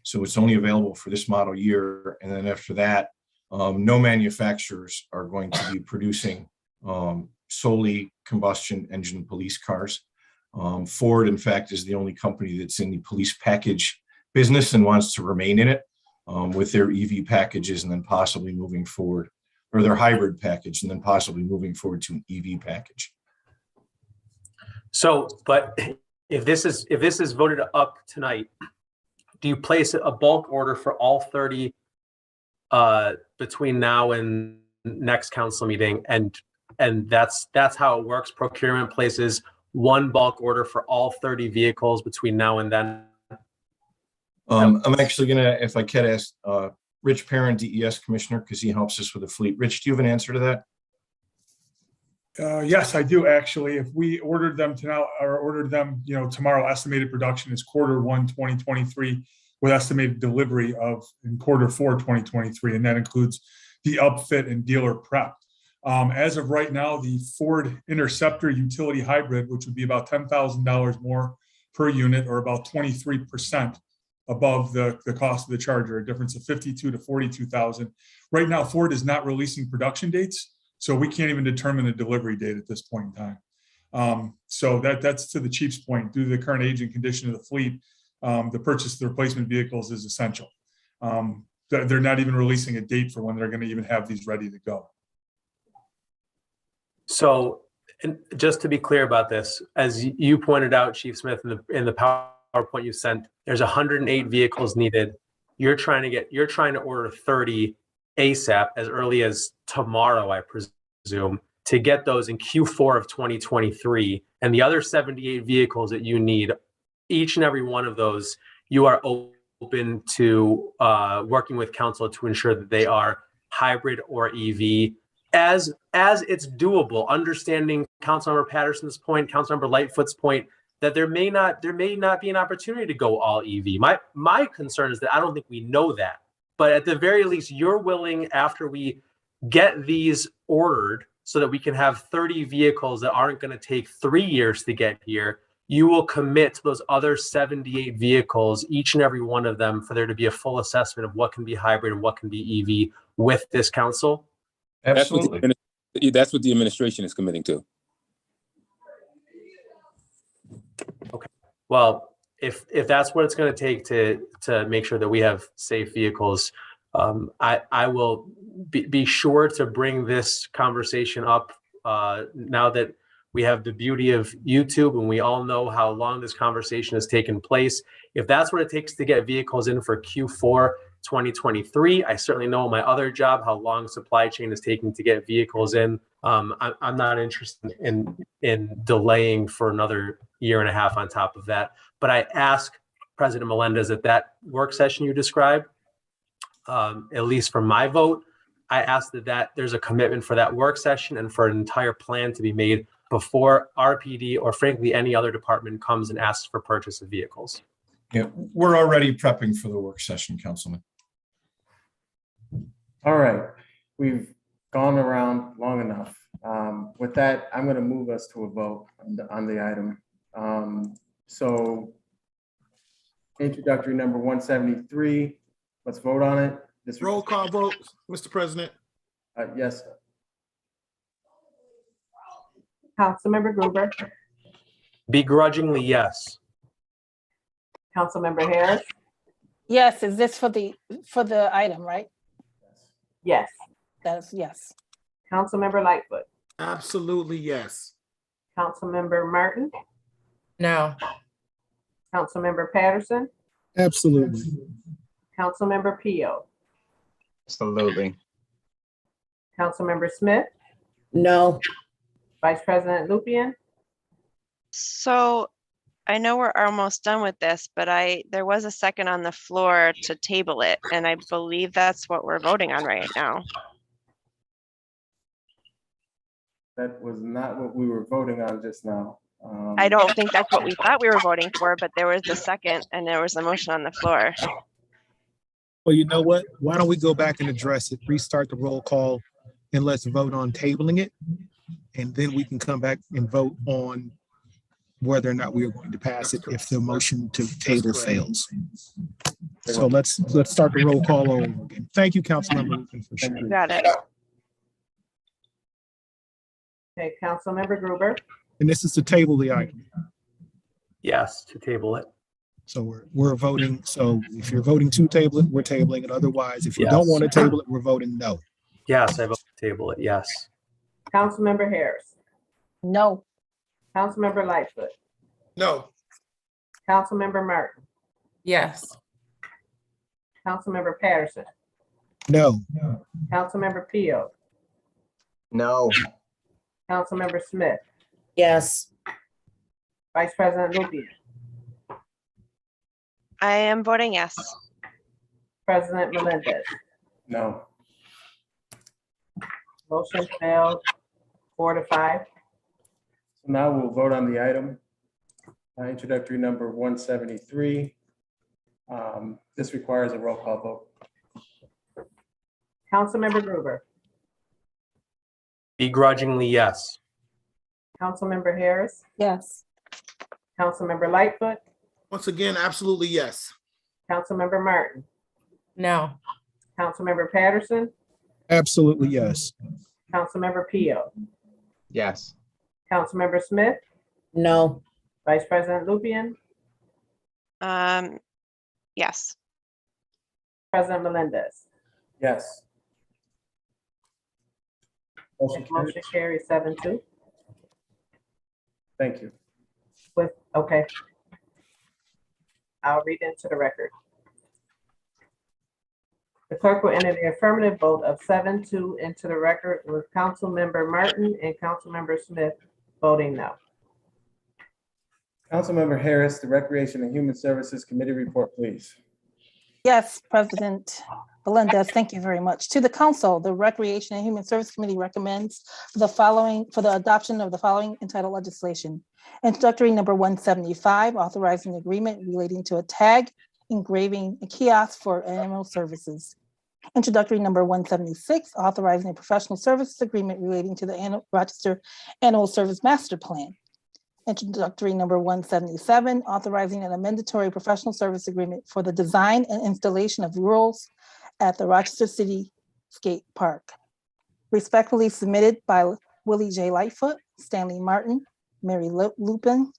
So it's only available for this model year. And then after that, no manufacturers are going to be producing solely combustion engine police cars. Ford, in fact, is the only company that's in the police package business and wants to remain in it with their EV packages, and then possibly moving forward, or their hybrid package, and then possibly moving forward to an EV package. So, but if this is voted up tonight, do you place a bulk order for all 30 between now and next council meeting? And that's how it works. Procurement places one bulk order for all 30 vehicles between now and then. I'm actually gonna, if I could ask Rich Perrin, DES Commissioner, because he helps us with the fleet. Rich, do you have an answer to that? Yes, I do actually. If we ordered them tomorrow, estimated production is Q1 2023 with estimated delivery in Q4 2023, and that includes the upfit and dealer prep. As of right now, the Ford Interceptor utility hybrid, which would be about $10,000 more per unit, or about 23% above the cost of the Charger, a difference of $52,000 to $42,000. Right now, Ford is not releasing production dates, so we can't even determine the delivery date at this point in time. So that's to the chief's point. Due to the current age and condition of the fleet, the purchase of the replacement vehicles is essential. They're not even releasing a date for when they're going to even have these ready to go. So, and just to be clear about this, as you pointed out, Chief Smith, in the PowerPoint you sent, there's 108 vehicles needed. You're trying to order 30 ASAP, as early as tomorrow, I presume, to get those in Q4 of 2023. And the other 78 vehicles that you need, each and every one of those, you are open to working with council to ensure that they are hybrid or EV, as it's doable. Understanding Councilmember Patterson's point, Councilmember Lightfoot's point, that there may not be an opportunity to go all EV. My concern is that I don't think we know that. But at the very least, you're willing, after we get these ordered so that we can have 30 vehicles that aren't going to take 3 years to get here, you will commit to those other 78 vehicles, each and every one of them, for there to be a full assessment of what can be hybrid and what can be EV with this council? Absolutely. That's what the administration is committing to. Okay. Well, if that's what it's going to take to make sure that we have safe vehicles, I will be sure to bring this conversation up now that we have the beauty of YouTube and we all know how long this conversation has taken place. If that's what it takes to get vehicles in for Q4 2023, I certainly know my other job how long supply chain is taking to get vehicles in. I'm not interested in delaying for another year and a half on top of that. But I ask President Melendez at that work session you described, at least for my vote, I ask that there's a commitment for that work session and for an entire plan to be made before RPD or frankly any other department comes and asks for purchase of vehicles. Yeah, we're already prepping for the work session, Councilman. All right, we've gone around long enough. With that, I'm going to move us to a vote on the item. So introductory number 173, let's vote on it. This Roll call vote, Mr. President. Yes. Councilmember Gruber, Begrudgingly, yes. Councilmember Harris. Yes, is this for the item, right? Yes. That's yes. Councilmember Lightfoot, Absolutely, yes. Councilmember Martin, No. Councilmember Patterson, Absolutely. Councilmember Pio, Absolutely. Councilmember Smith, No. Vice President Lupian. So I know we're almost done with this, but there was a second on the floor to table it, and I believe that's what we're voting on right now. That was not what we were voting on just now. I don't think that's what we thought we were voting for, but there was the second and there was a motion on the floor. Well, you know what? Why don't we go back and address it, restart the roll call, and let's vote on tabling it. And then we can come back and vote on whether or not we are going to pass it if the motion to table fails. So let's start the roll call over again. Thank you, Councilmember Rican, for Thank sharing. you. Got it. Okay, Councilmember Gruber, And this is to table the item. Yes, to table it. So we're voting. So if you're voting to table it, we're tabling it. Otherwise, if you don't Yes. want to table it, we're voting no. Yes, I vote to table it. Yes. Councilmember Harris, No. Councilmember Lightfoot, No. Councilmember Martin, Yes. Councilmember Patterson, No. Councilmember Pio, No. Councilmember Smith, Yes. Vice President Lupien, I am voting yes. President Melendez. No. Motion failed 4-5. So now we'll vote on the item. Introductory number 173. This requires a roll call vote. Councilmember Gruber, Begrudgingly, yes. Councilmember Harris, Yes. Councilmember Lightfoot, Once again, absolutely yes. Councilmember Martin, No. Councilmember Patterson, Absolutely yes. Councilmember Pio, Yes. Councilmember Smith, No. Vice President Lupien, Yes. President Melendez. Yes. Motion carries. Motion carries 7-2. Thank you. Okay. I'll read into the record. The clerk will enter the affirmative vote of 7-2 into the record with Councilmember Martin and Councilmember Smith voting no. Councilmember Harris, the Recreation and Human Services Committee report, please. Yes, President Melendez, thank you very much. To the council, the Recreation and Human Service Committee recommends for the adoption of the following entitled legislation. Introductory number 175, authorizing agreement relating to a tag, engraving, a kiosk for animal services. Introductory number 176, authorizing a professional services agreement relating to the Rochester Animal Service Master Plan. Introductory number 177, authorizing an amendatory professional service agreement for the design and installation of murals at the Rochester City Skate Park. Respectfully submitted by Willie J. Lightfoot, Stanley Martin, Mary Lupien,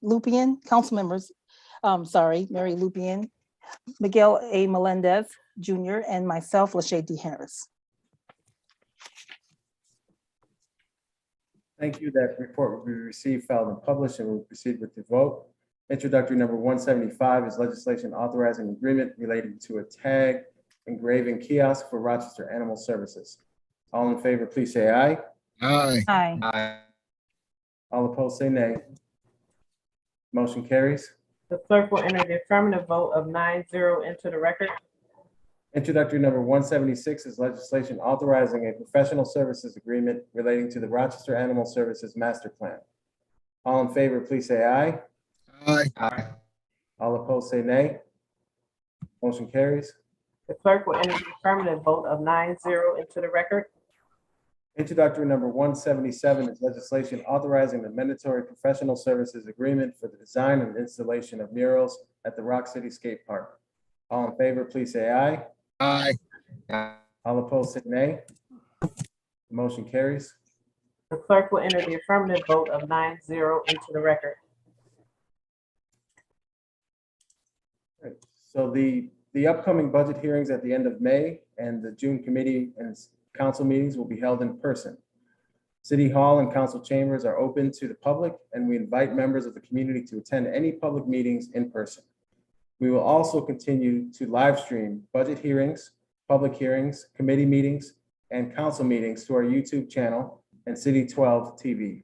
council members, Mary Lupien, Miguel A. Melendez Jr., and myself, Lachey D. Harris. Thank you. That report will be received, filed, and published, and we'll proceed with the vote. Introductory number 175 is legislation authorizing agreement relating to a tag engraving kiosk for Rochester Animal Services. All in favor, please say aye. Aye. Aye. Aye. All opposed, say nay. Motion carries. The clerk will enter the affirmative vote of 9-0 into the record. Introductory number 176 is legislation authorizing a professional services agreement relating to the Rochester Animal Services Master Plan. All in favor, please say aye. Aye. Aye. All opposed, say nay. Motion carries. The clerk will enter the affirmative vote of 9-0 into the record. Introductory number 177 is legislation authorizing the mandatory professional services agreement for the design and installation of murals at the Rock City Skate Park. All in favor, please say aye. Aye. All opposed, say nay. Motion carries. The clerk will enter the affirmative vote of 9-0 into the record. Right. So the upcoming budget hearings at the end of May and the June committee and council meetings will be held in person. City Hall and council chambers are open to the public, and we invite members of the community to attend any public meetings in person. We will also continue to live stream budget hearings, public hearings, committee meetings, and council meetings to our YouTube channel and City 12 TV.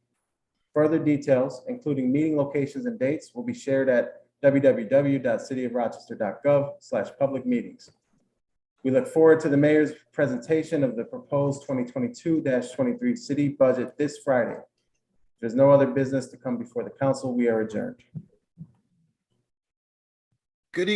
Further details, including meeting locations and dates, will be shared at www.cityofrochester.gov/public meetings. We look forward to the mayor's presentation of the proposed 2022-23 city budget this Friday. If there's no other business to come before the council, we are adjourned. Good evening.